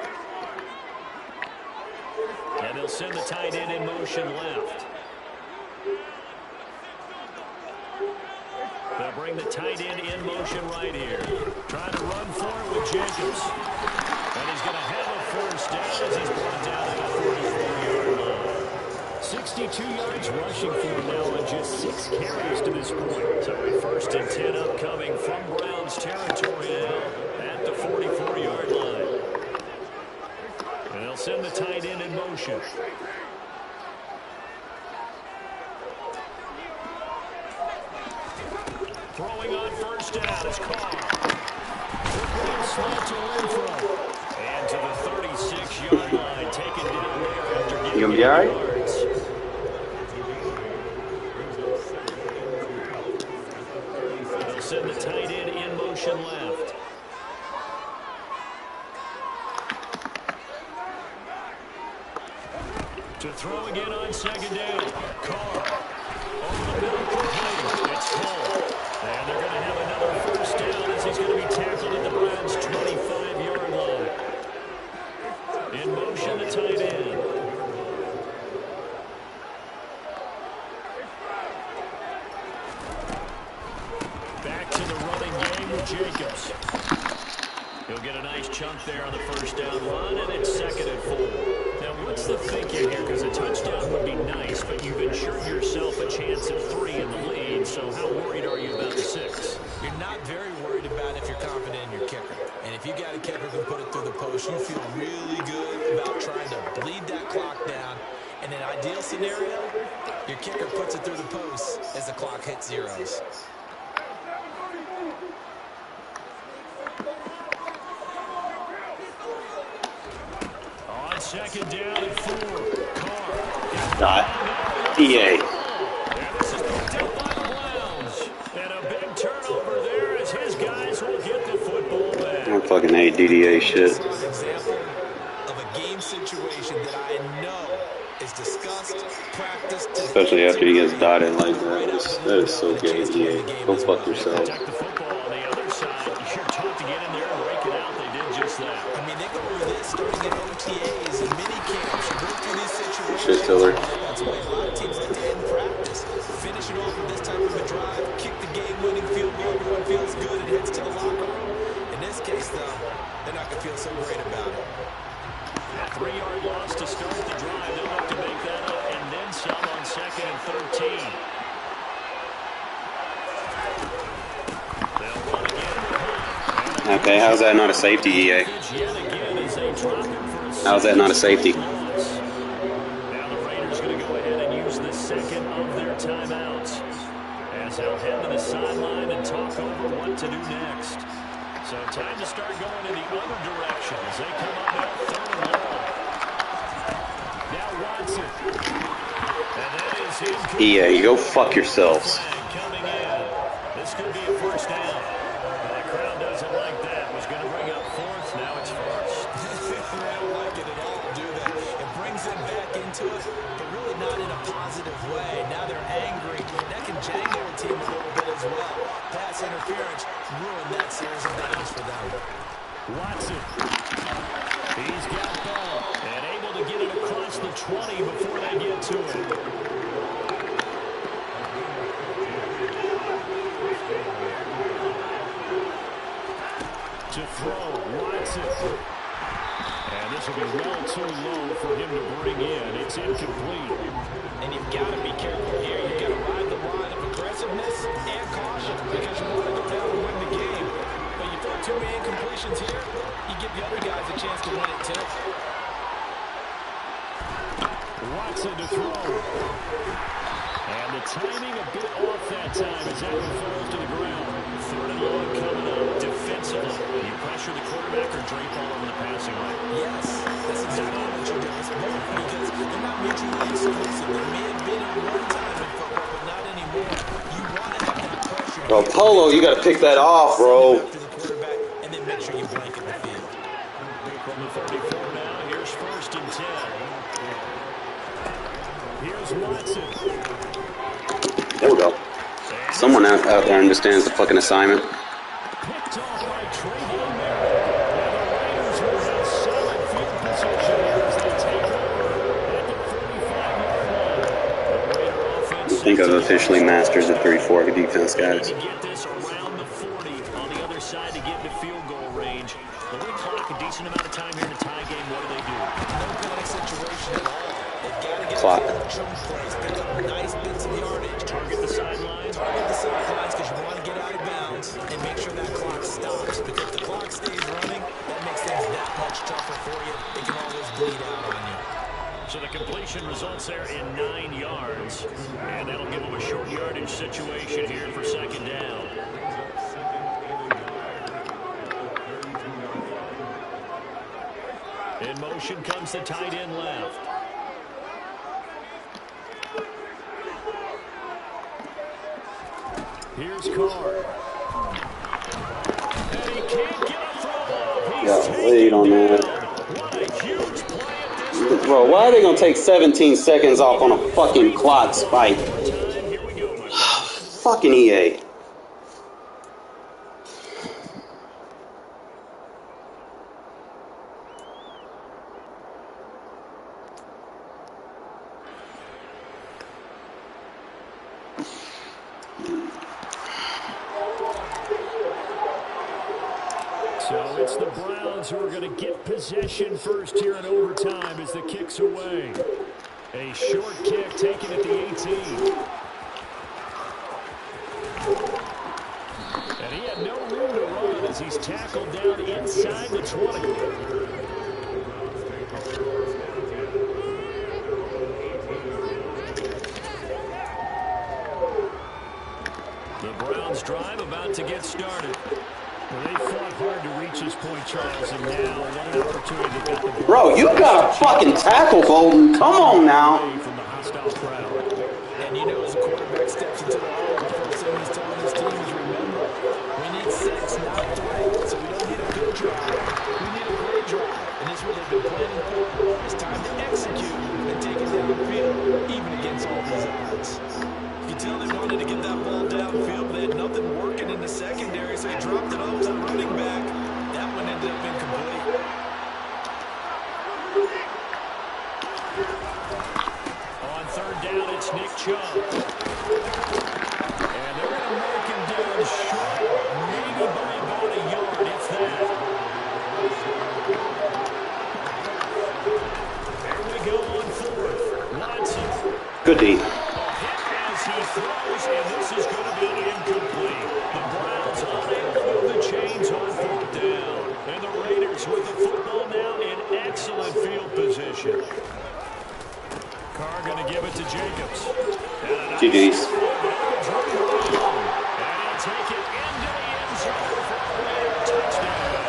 And they'll send the tight end in motion left. They'll bring the tight end in motion right here. Trying to run for it with Jacobs. And he's going to have a 1st down as he's brought down at the 44-yard line. 62 yards rushing for him now on just 6 carries to this point. So a 1st and 10 upcoming from Browns territory now at the 44-yard line. And they'll send the tight end in motion. Throwing on 1st down is Carr. Quick slant to Renfro. And to the 36-yard line, taken down there after getting You gonna be all right? yards. They'll send the tight end in motion left. To throw again on 2nd down. Carr. Over the middle, complete. It's Cole. And they're going to have another 1st down as he's going to be tackled at the Browns' 25-yard line. In motion, the tight end. with Jacobs. He'll get a nice chunk there on the first down run, and it's 2nd and 4. Now, what's the thinking here? Because a touchdown would be nice, but you've ensured yourself a chance at 3 in the lead, so how worried are you about the 6? You're not very worried about if you're confident in your kicker. And if you got a kicker who can put it through the post, you feel really good about trying to bleed that clock down. In an ideal scenario, your kicker puts it through the post as the clock hits zeros. On 2nd down and 4. Carr. Dot. EA. And this is picked up by the Browns. And a big turnover there as his guys will get the football back. I fucking hate DDA shit. An example of a game situation that I know is discussed, practiced, Especially after he gets dotted like that. That is so gay, EA. Go fuck yourself. Protect the football on the other side. You're taught to get in there and rake it out. They did just that. I mean, they go over this starting in OTAs and mini camps. You go through these situations. Shit tiller. That's why a lot of teams like to end practice. Finish it off with this type of a drive. Kick the game-winning field goal. Everyone feels good and heads to the locker room. In this case, though, they're not going to feel so great about it. A 3-yard loss to start the drive. They'll have to make that up and then some on 2nd and 13. They'll run again. Okay, how's that not a safety, EA? Yet again as they drop him for a How's that not a safety? Now the Raiders going to go ahead and use the second of their timeouts as they'll head to the sideline and talk over what to do next. So time to start going in the other direction as they come up now 3rd and long. Now Watson. And that is incomplete. EA, you go fuck yourselves. Coming in. This could be a first down. Well, the crowd doesn't like that. Was going to bring up 4th. Now it's 1st. They don't like it at all, do they? It brings them back into it, but really not in a positive way. Now they're angry. That can jangle a team a little bit as well. Pass interference ruined that series of downs for them. Watson. He's got ball and able to get it across the 20 before they get to it. To throw, Watson. And this will be well too low for him to bring in. It's incomplete. And you've got to be careful here. You've got to ride the line of aggressiveness and caution because you want to go down and win the game. But you throw too many incompletions here, you give the other guys a chance to win it too. Watson to throw. And the timing a bit off that time as that one falls to the ground. 3rd and long coming up defensively. You pressure the quarterback or drape all over the passing lane. Yes, that's exactly what you do. It's both because they're not mutually exclusive. There may have been at one time in football, but not anymore. You want to have that pressure. Bro, Polo, you gotta pick that off, bro. After the quarterback, and then make sure you blanket the field. From the 34 now, here's 1st and 10. Here's Watson. There we go. Someone out there understands the fucking assignment. Picked off by Trayvon Merrick. And the Raiders will have solid field position as they take over at the 45-yard line. The Raider offense. I think I've officially mastered the 3-4 defense, guys. To get this around the 40 on the other side to get into field goal range. The win clock, a decent amount of time here in the tie game. What do they do? No panic situation at all. They've got to get Clock. chunk plays, pick up nice bits of yardage. Target the sideline. Target the sidelines because you want to get out of bounds and make sure that clock stops. Because if the clock stays running, that makes things that much tougher for you. It can always bleed out on you. So the completion results there in 9 yards. And that'll give them a short yardage situation here for 2nd down. In motion comes the tight end left. Here's Carr. And he can't get a throw off. He's Got laid on that. What a huge play at this Bro, why are they gonna take 17 seconds off on a fucking clock spike? time. Here we go, my friends. Fucking EA. it's the Browns who are going to get possession first here in overtime as the kick's away. A short kick taken at the 18. And he had no room to run as he's tackled down inside the 20. The Browns drive about to get started. Well, they fought hard to reach this point, Charles, and now what an opportunity they got the ball. Bro, you got a fucking tackle, Bolden. Come on now. From the hostile crowd. And you know, as the quarterback steps into the huddle, the first thing he's telling his team is, remember, we need 6, not 3. So we don't need a good drive. We need a great drive. And this is what they've been planning for. It's time to execute and take it down the field, even against all these odds. You tell they wanted to get that ball downfield, but they had nothing working in the secondary, so he dropped it off to the running back. That one ended up incomplete. On third down, it's Nick Chubb. And they're going to mark him down short, maybe by about a yard, if that. There we go on fourth. Watson. Good D. As he throws, and this is going to be incomplete. The Browns unable to move the chains on fourth down. And the Raiders with the football now in excellent field position. Carr going to give it to Jacobs. GG's. And he'll take it into the end zone for a Raider touchdown.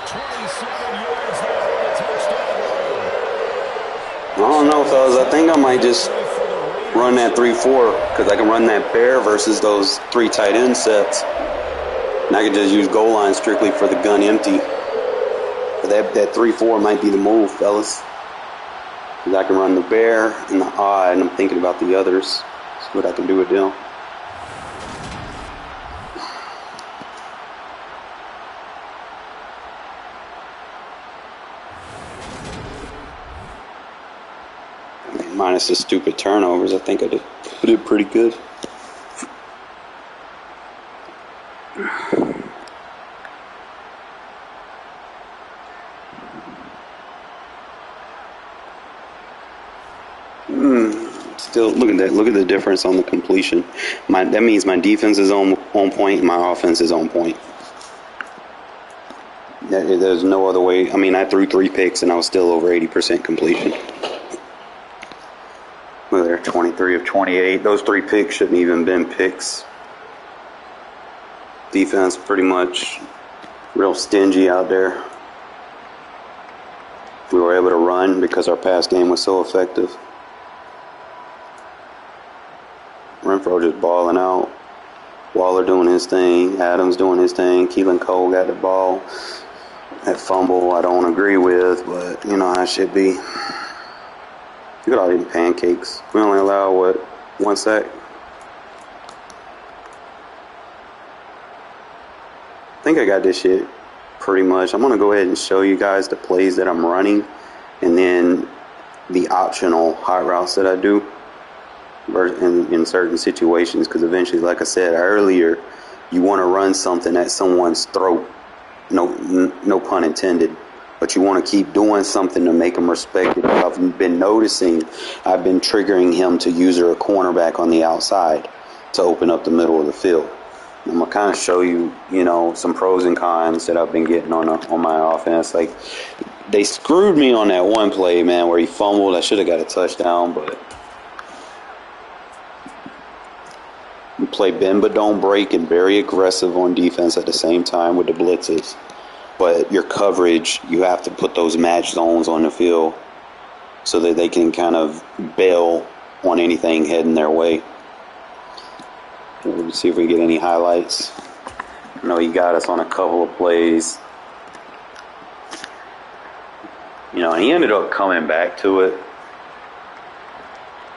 27 yards there on the touchdown run. I don't know, fellas. I think I might just run that 3-4 because I can run that bear versus those 3 tight end sets. And I can just use goal line strictly for the gun empty. But that 3-4 might be the move, fellas. Because I can run the bear and the odd, and I'm thinking about the others. See what I can do with them. I mean, minus the stupid turnovers, I think I did pretty good. Still, look at that. Look at the difference on the completion. That means my defense is on point and my offense is on point. There's no other way. I mean, I threw 3 picks and I was still over 80% completion. Look there, 23 of 28. Those 3 picks shouldn't even been picks. Defense pretty much real stingy out there. We were able to run because our pass game was so effective. Renfro just balling out. Waller doing his thing. Adams doing his thing. Keelan Cole got the ball. That fumble I don't agree with, but you know how it should be. Look at all these pancakes. We only allow, 1 sack? I think I got this shit pretty much. I'm going to go ahead and show you guys the plays that I'm running and then the optional hot routes that I do in certain situations, because eventually, like I said earlier, you want to run something at someone's throat, no pun intended, but you want to keep doing something to make them respect it. I've been noticing I've been triggering him to use a cornerback on the outside to open up the middle of the field. I'm going to kind of show you, some pros and cons that I've been getting on my offense. Like, they screwed me on that one play, man, where he fumbled. I should have got a touchdown, but you play bend but don't break and very aggressive on defense at the same time with the blitzes. But your coverage, you have to put those match zones on the field so that they can kind of bail on anything heading their way. We'll see if we get any highlights. I know he got us on a couple of plays. And he ended up coming back to it.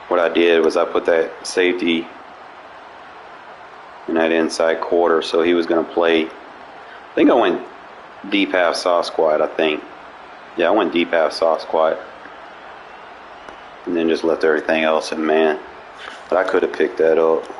What I did was I put that safety in that inside quarter, so he was going to play. I think I went deep half soft squat, I think. Yeah, I went deep half soft squat. And then just left everything else in man. But I could have picked that up.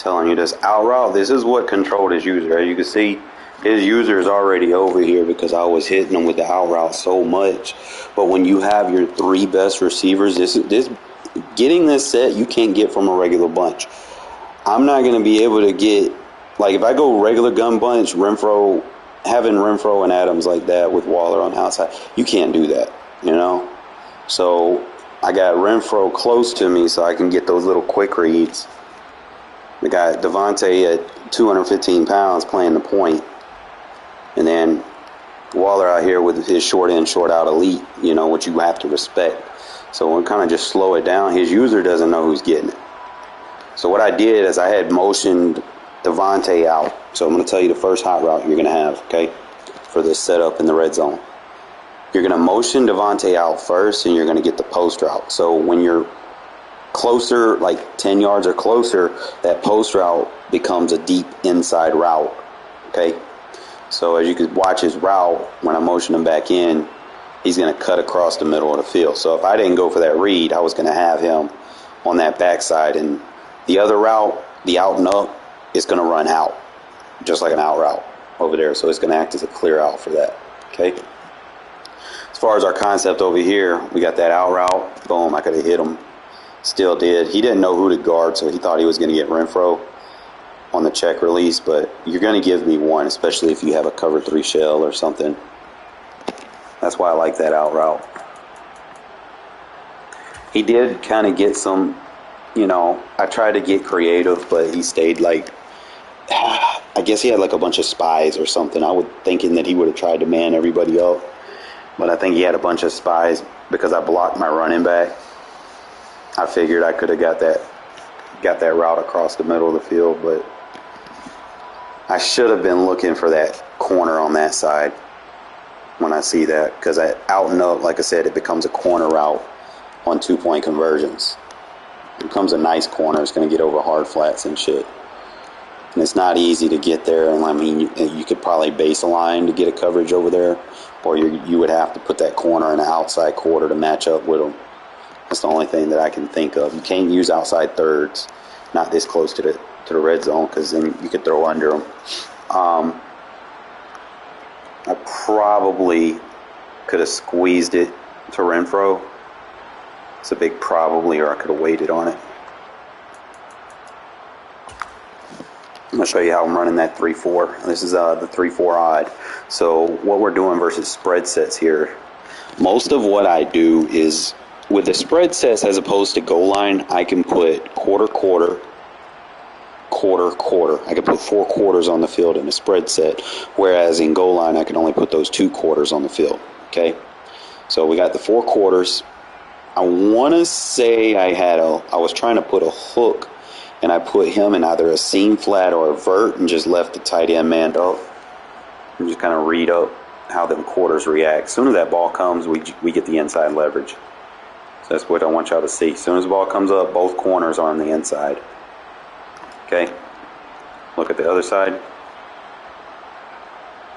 telling you this out route, this is what controlled his user. As you can see, his user is already over here because I was hitting him with the out route so much. But when you have your 3 best receivers, this getting this set you can't get from a regular bunch. I'm not going to be able to get, like, if I go regular gun bunch, having Renfro and Adams like that with Waller on the outside, you can't do that, you know? So I got Renfro close to me so I can get those little quick reads. We got Devontae at 215 pounds playing the point. And then Waller out here with his short in, short out elite, you know, which you have to respect. So we'll kind of just slow it down. His user doesn't know who's getting it. So what I did is I had motioned Devontae out. So I'm going to tell you the first hot route you're going to have, okay, for this setup in the red zone. You're going to motion Devontae out first, and you're going to get the post route. So when you're closer, like 10 yards or closer, that post route becomes a deep inside route, okay? So as you could watch his route, when I motion him back in, he's going to cut across the middle of the field. So if I didn't go for that read, I was going to have him on that backside. And the other route, the out and up, is going to run out, just like an out route over there. So it's going to act as a clear out for that, okay? As far as our concept over here, we got that out route. Boom, I could have hit him. Still did. He didn't know who to guard, so he thought he was going to get Renfro on the check release, but you're going to give me one, especially if you have a cover 3 shell or something. That's why I like that out route. He did kind of get some, you know, I tried to get creative, but he stayed like, I guess he had like a bunch of spies or something. I was thinking that he would have tried to man everybody up, but I think he had a bunch of spies because I blocked my running back. I figured I could have got that route across the middle of the field, but I should have been looking for that corner on that side when I see that, because out and up, like I said, it becomes a corner route on 2-point conversions. It becomes a nice corner. It's going to get over hard flats and shit. And it's not easy to get there. And I mean, you could probably base a line to get a coverage over there, or you would have to put that corner in an outside quarter to match up with them. That's the only thing that I can think of. You can't use outside thirds, not this close to the red zone, because then you could throw under them. I probably could have squeezed it to Renfro. It's a big probably, or I could have waited on it. I'm going to show you how I'm running that 3-4. This is the 3-4 odd. So what we're doing versus spread sets here, most of what I do is, with the spread sets as opposed to goal line, I can put quarter. I can put 4 quarters on the field in a spread set, whereas in goal line, I can only put those 2 quarters on the field, okay? So we got the 4 quarters. I want to say I was trying to put a hook, and I put him in either a seam flat or a vert and just left the tight end manned up and just kind of read up how the quarters react. As soon as that ball comes, we get the inside leverage. So that's what I want y'all to see. As soon as the ball comes up, both corners are on the inside. Okay, look at the other side.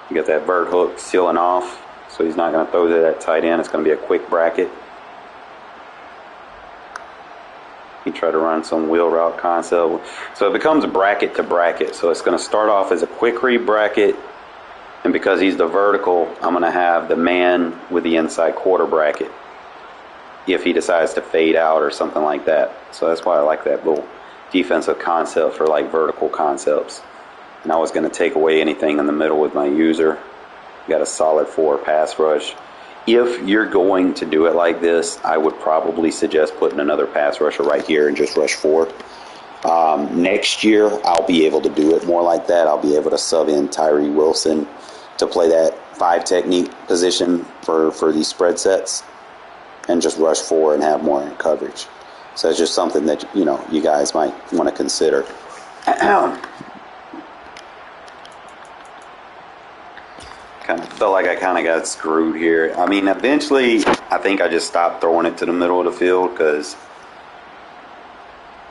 You got that vert hook sealing off, so he's not going to throw to that tight end. It's going to be a quick bracket. You try to run some wheel route concept. So it becomes bracket to bracket. So it's going to start off as a quick read bracket, and because he's the vertical, I'm going to have the man with the inside quarter bracket if he decides to fade out or something like that. So that's why I like that little defensive concept for like vertical concepts. And I was going to take away anything in the middle with my user. Got a solid 4 pass rush. If you're going to do it like this, I would probably suggest putting another pass rusher right here and just rush 4. Next year, I'll be able to do it more like that. I'll be able to sub in Tyree Wilson to play that 5 technique position for these spread sets and just rush 4 and have more coverage. So it's just something that, you know, you guys might want to consider. Kind of felt like I kind of got screwed here. I mean, eventually, I think I just stopped throwing it to the middle of the field because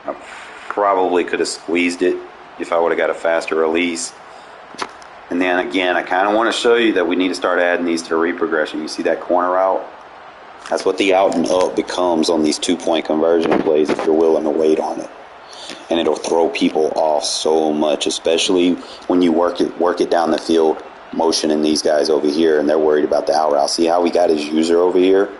I probably could have squeezed it if I would have got a faster release. And then again, I kind of want to show you that we need to start adding these to the read progression. You see that corner route? That's what the out and up becomes on these 2-point conversion plays if you're willing to wait on it. and it'll throw people off so much, especially when you work it down the field, motioning these guys over here, and they're worried about the out route. See how we got his user over here?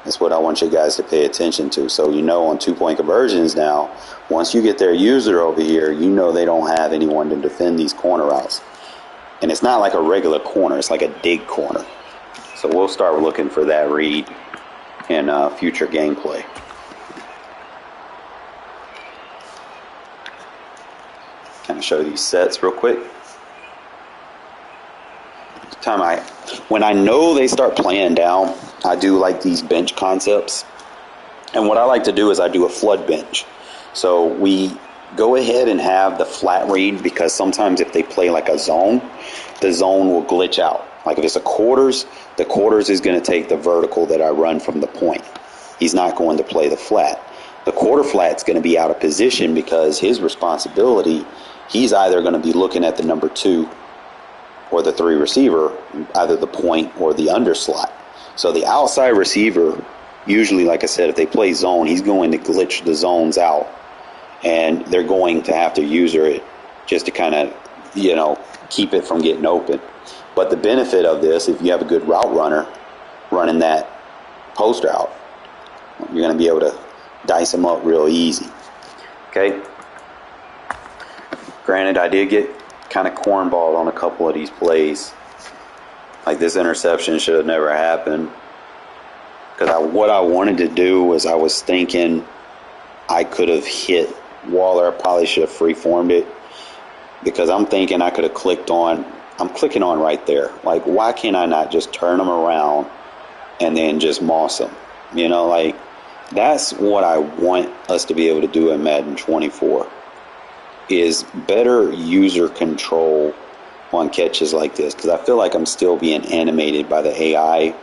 That's what I want you guys to pay attention to. So you know on 2-point conversions now, once you get their user over here, you know they don't have anyone to defend these corner routes. And it's not like a regular corner, it's like a dig corner. So we'll start looking for that read in future gameplay. Kind of show these sets real quick. When I know they start playing down, I do like these bench concepts. And what I like to do is I do a flood bench. So we go ahead and have the flat read, because sometimes if they play like a zone, the zone will glitch out. Like if it's a quarters, the quarters is going to take the vertical that I run from the point. He's not going to play the flat. The quarter flat's going to be out of position because his responsibility, he's either going to be looking at the number 2 or the 3 receiver, either the point or the under slot. So the outside receiver, usually, like I said, if they play zone, he's going to glitch the zones out, and they're going to have to user it just to kind of, keep it from getting open. But the benefit of this, if you have a good route runner running that post route, you're going to be able to dice them up real easy. Okay? Granted, I did get kind of cornballed on a couple of these plays. Like this interception should have never happened. Because what I wanted to do was, I was thinking I could have hit Waller. I probably should have freeformed it. Because I'm thinking I could have I'm clicking on right there. Like, why can't I not just turn them around and then just moss them? That's what I want us to be able to do in Madden 24. Is better user control on catches like this, because I feel like I'm still being animated by the AI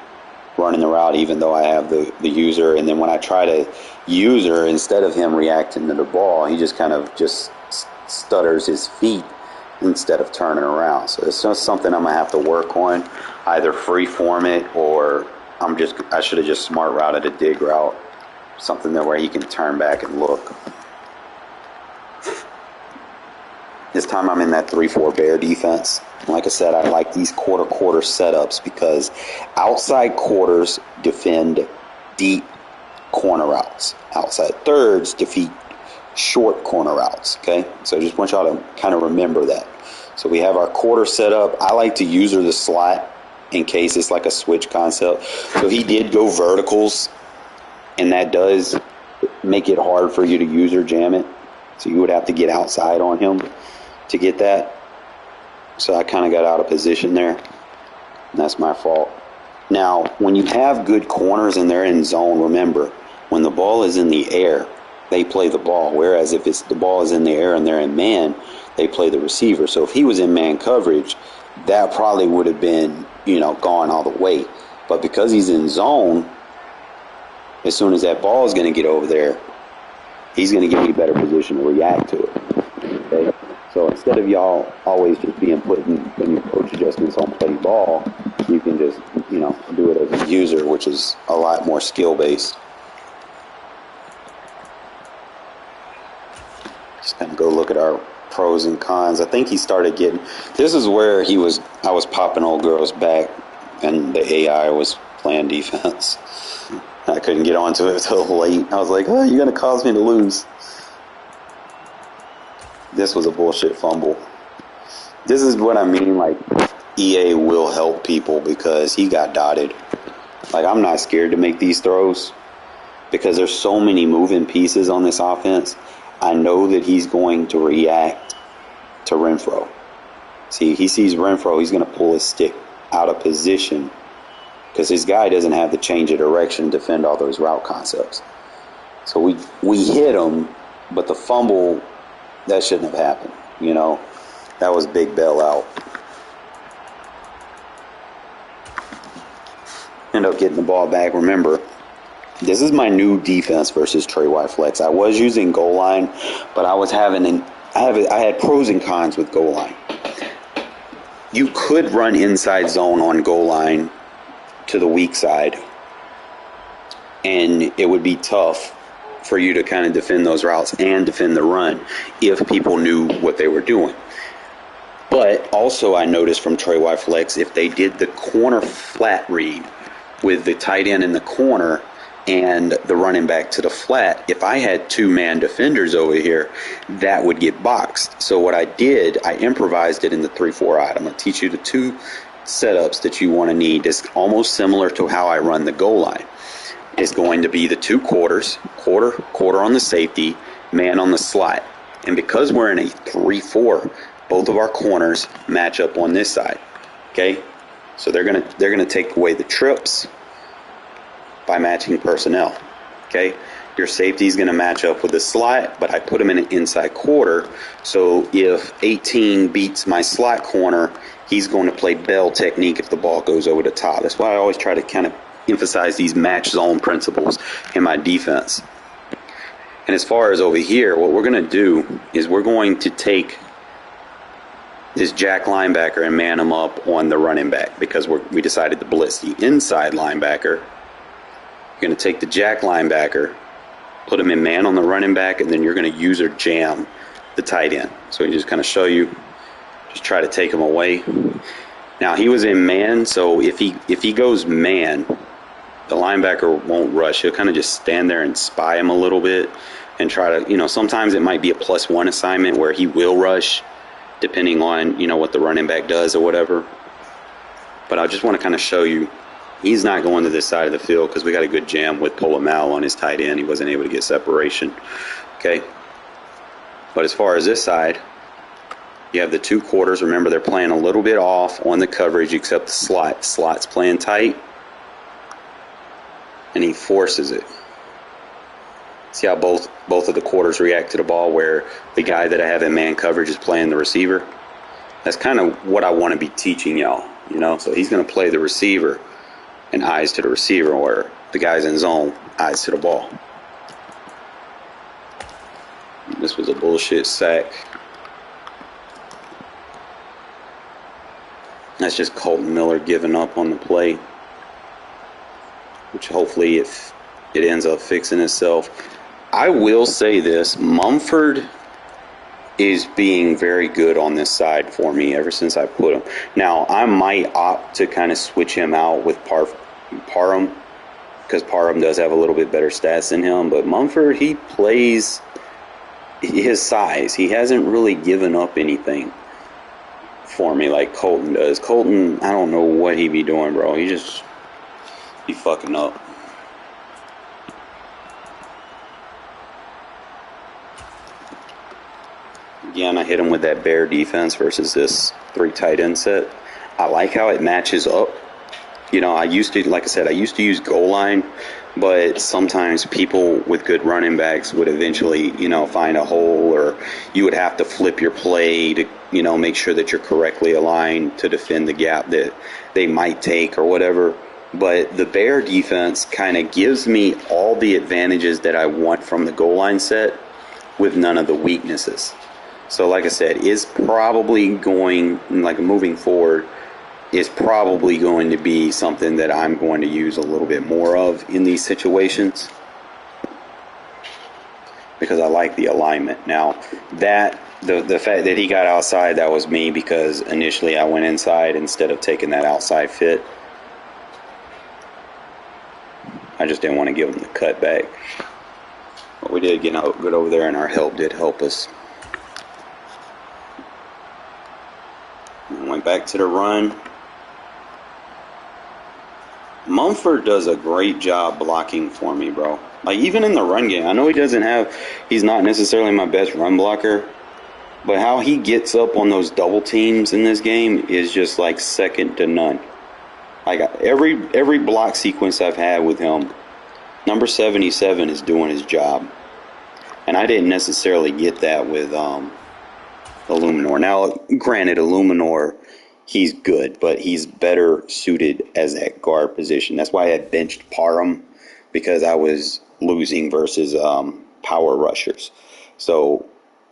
running the route, even though I have the user. And then when I try to user, instead of him reacting to the ball, he just kind of just stutters his feet instead of turning around. So it's just something I'm gonna have to work on, either free form it, or I should have just smart routed a dig route, something that where he can turn back and look. This time I'm in that 3-4 bear defense. Like I said, I like these quarter setups because outside quarters defend deep corner routes. Outside thirds defeat short corner routes, okay? So I just want y'all to kind of remember that. So we have our quarter set up. I like to user the slot in case it's like a switch concept. So he did go verticals, and that does make it hard for you to user jam it. So you would have to get outside on him to get that. So I kind of got out of position there, and that's my fault. Now, when you have good corners and they're in zone, remember, when the ball is in the air, they play the ball. Whereas if the ball is in the air and they're in man, they play the receiver. So if he was in man coverage, that probably would have been, gone all the way. But because he's in zone, as soon as that ball is going to get over there, he's going to give you a better position to react to it. Okay? So instead of y'all always just being put in your coach adjustments on play ball, you can just, do it as a user, which is a lot more skill-based. Just kind of go look at our pros and cons. I think he started getting, this is where I was popping old girls back, and the AI was playing defense. I couldn't get onto it until late. I was like, oh, you're going to cause me to lose. This was a bullshit fumble. This is what I mean, like, EA will help people because he got dotted. Like, I'm not scared to make these throws because there's so many moving pieces on this offense. I know that he's going to react to Renfro. See, he sees Renfro, he's going to pull his stick out of position because his guy doesn't have the change of direction to defend all those route concepts. So we hit him, but the fumble, that shouldn't have happened, That was big bail out. End up getting the ball back. Remember, this is my new defense versus Trey White flex. I was using goal line, but I had pros and cons with goal line. You could run inside zone on goal line to the weak side, and it would be tough for you to kind of defend those routes and defend the run if people knew what they were doing. But also I noticed from Trey Y Flex, if they did the corner flat read with the tight end in the corner and the running back to the flat, if I had two-man defenders over here, that would get boxed. So what I did, I improvised it in the 3-4 I'm going to teach you the two setups that you want to need. It's almost similar to how I run the goal line. It's going to be the two quarters, quarter on the safety, man on the slot. And because we're in a 3-4, both of our corners match up on this side. Okay? So they're gonna take away the trips by matching personnel. Okay? Your safety is gonna match up with the slot, but I put him in an inside quarter. So if 18 beats my slot corner, he's going to play bell technique if the ball goes over the top. That's why I always try to kind of emphasize these match zone principles in my defense. And as far as over here, what we're going to do is we're going to take this jack linebacker and man him up on the running back because we decided to blitz the inside linebacker. You're going to take the jack linebacker, put him in man on the running back, and then you're going to use or jam the tight end. So we just kind of show you, just try to take him away. Now he was in man, so if he goes man, the linebacker won't rush. He'll kind of just stand there and spy him a little bit and try to, sometimes it might be a +1 assignment where he will rush depending on, what the running back does or whatever. But I just want to kind of show you, he's not going to this side of the field because we got a good jam with Polomal on his tight end. He wasn't able to get separation. Okay. But as far as this side, you have the two quarters. Remember, they're playing a little bit off on the coverage except the slot. Slot's playing tight. And he forces it. See how both of the quarters react to the ball where the guy that I have in man coverage is playing the receiver? That's kind of what I want to be teaching y'all, So he's going to play the receiver and eyes to the receiver, where the guy's in zone, eyes to the ball. This was a bullshit sack. That's just Colton Miller giving up on the play, which hopefully if it ends up fixing itself. I will say this, Mumford is being very good on this side for me ever since I put him. Now, I might opt to kind of switch him out with Parham, because Parham does have a little bit better stats than him, but Mumford, he plays his size. He hasn't really given up anything for me like Colton does. Colton, I don't know what he be doing, bro. He fucking up. Again, I hit him with that bear defense versus this 3 tight end set. I like how it matches up. I used to, like I said, I used to use goal line, but sometimes people with good running backs would eventually, find a hole, or you would have to flip your play to, make sure that you're correctly aligned to defend the gap that they might take or whatever. But the bear defense kind of gives me all the advantages that I want from the goal line set with none of the weaknesses. So like I said, is probably going, moving forward, is probably going to be something that I'm going to use a little bit more of in these situations, because I like the alignment. Now, that the fact that he got outside, that was me, because initially I went inside instead of taking that outside fit. I just didn't want to give him the cut back. But we did get good over there, and our help did help us. Went back to the run. Mumford does a great job blocking for me, bro. Even in the run game, I know he's not necessarily my best run blocker, but how he gets up on those double teams in this game is just second to none. Every block sequence I've had with him, number 77 is doing his job. And I didn't necessarily get that with Illuminor. Now, granted, Illuminor, he's good, but he's better suited as that guard position. That's why I had benched Parham, because I was losing versus power rushers. So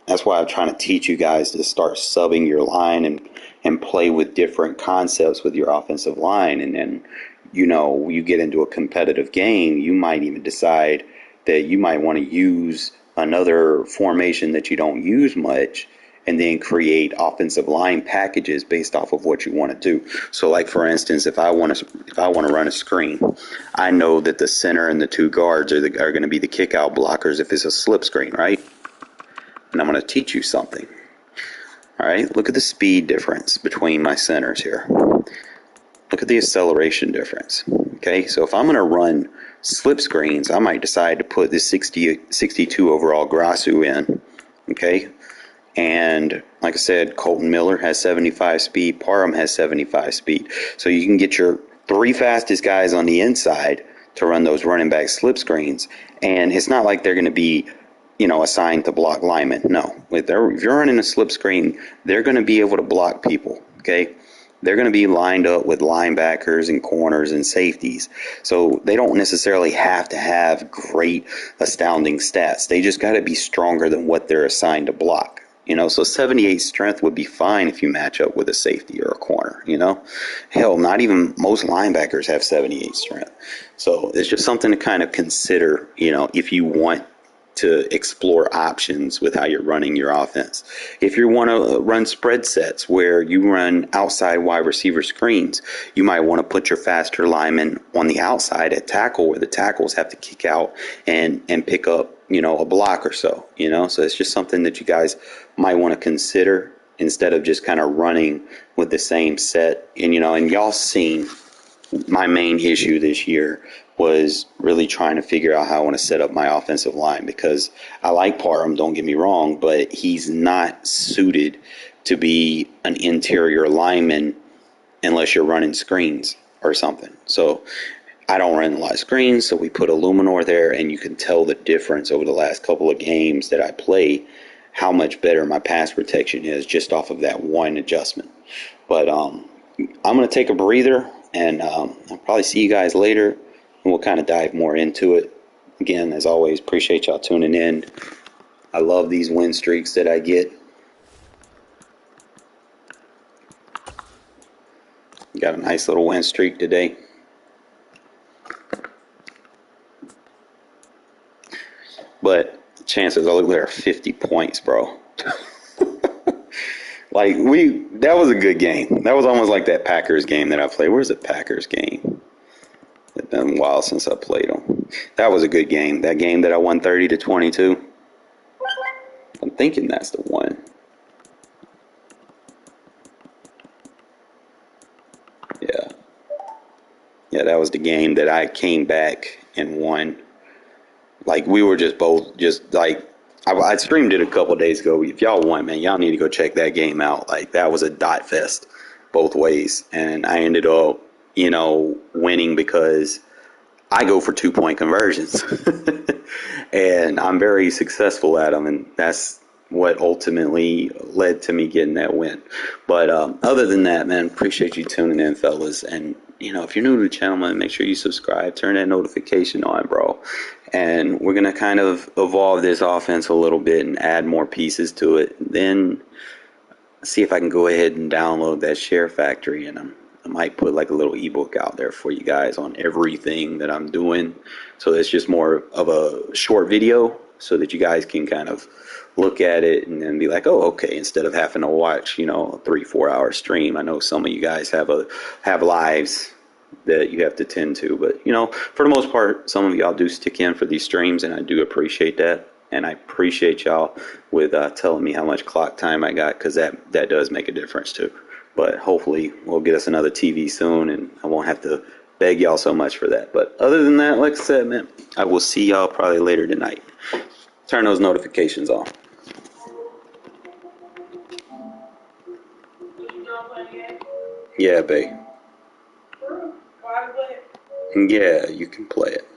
that's why I'm trying to teach you guys to start subbing your line and play with different concepts with your offensive line. And then, you get into a competitive game, you might even decide that you might want to use another formation that you don't use much, and then create offensive line packages based off of what you want to do. So, like for instance, if I want to run a screen, I know that the center and the two guards are going to be the kick out blockers if it's a slip screen, right? And I'm going to teach you something. All right, look at the speed difference between my centers here. Look at the acceleration difference. Okay, so if I'm going to run slip screens, I might decide to put this 62 overall Grasu in. Okay, and like I said, Colton Miller has 75 speed, Parham has 75 speed. So you can get your three fastest guys on the inside to run those running back slip screens, and it's not like they're going to be, assigned to block linemen. No, if you're running a slip screen, they're going to be able to block people. Okay, they're going to be lined up with linebackers and corners and safeties. So they don't necessarily have to have great, astounding stats. They just got to be stronger than what they're assigned to block. So 78 strength would be fine if you match up with a safety or a corner, Hell, not even most linebackers have 78 strength. So it's just something to kind of consider, if you want to explore options with how you're running your offense. If you want to run spread sets where you run outside wide receiver screens, you might want to put your faster linemen on the outside at tackle where the tackles have to kick out and pick up, a block or so, So it's just something that you guys might want to consider instead of just kind of running with the same set. And y'all seen my main issue this year was really trying to figure out how I want to set up my offensive line, because I like Parham, don't get me wrong, but he's not suited to be an interior lineman unless you're running screens or something. So I don't run a lot of screens, so we put a Luminor there, and you can tell the difference over the last couple of games that I play, how much better my pass protection is just off of that one adjustment. But I'm going to take a breather, and I'll probably see you guys later, and we'll kind of dive more into it. Again, as always, appreciate y'all tuning in. I love these win streaks that I get. Got a nice little win streak today. But chances are there are 50 points, bro. That was a good game. That was almost like that Packers game that I played. Where's the Packers game? It's been a while since I played them. That was a good game. That game that I won 30-22. I'm thinking that's the one. Yeah, that was the game that I came back and won. We were just both I streamed it a couple of days ago. If y'all want, man, y'all need to go check that game out. That was a dot fest both ways. And I ended up, winning because I go for 2-point conversions. And I'm very successful at them. And that's what ultimately led to me getting that win. But other than that, man, appreciate you tuning in, fellas. And, if you're new to the channel, man, make sure you subscribe. Turn that notification on, bro. And we're going to kind of evolve this offense a little bit and add more pieces to it. Then see if I can go ahead and download that Share Factory. And I might put a little ebook out there for you guys on everything that I'm doing. So it's just more of a short video so that you guys can kind of look at it and then be like, oh, okay, instead of having to watch, a 3-4 hour stream. I know some of you guys have lives that you have to tend to, but for the most part, some of y'all do stick in for these streams, and I do appreciate that. And I appreciate y'all with telling me how much clock time I got, because that does make a difference too. But hopefully we'll get us another TV soon, and I won't have to beg y'all so much for that. But other than that, like I said, man, I will see y'all probably later tonight. Turn those notifications on. Yeah, babe. Yeah, you can play it.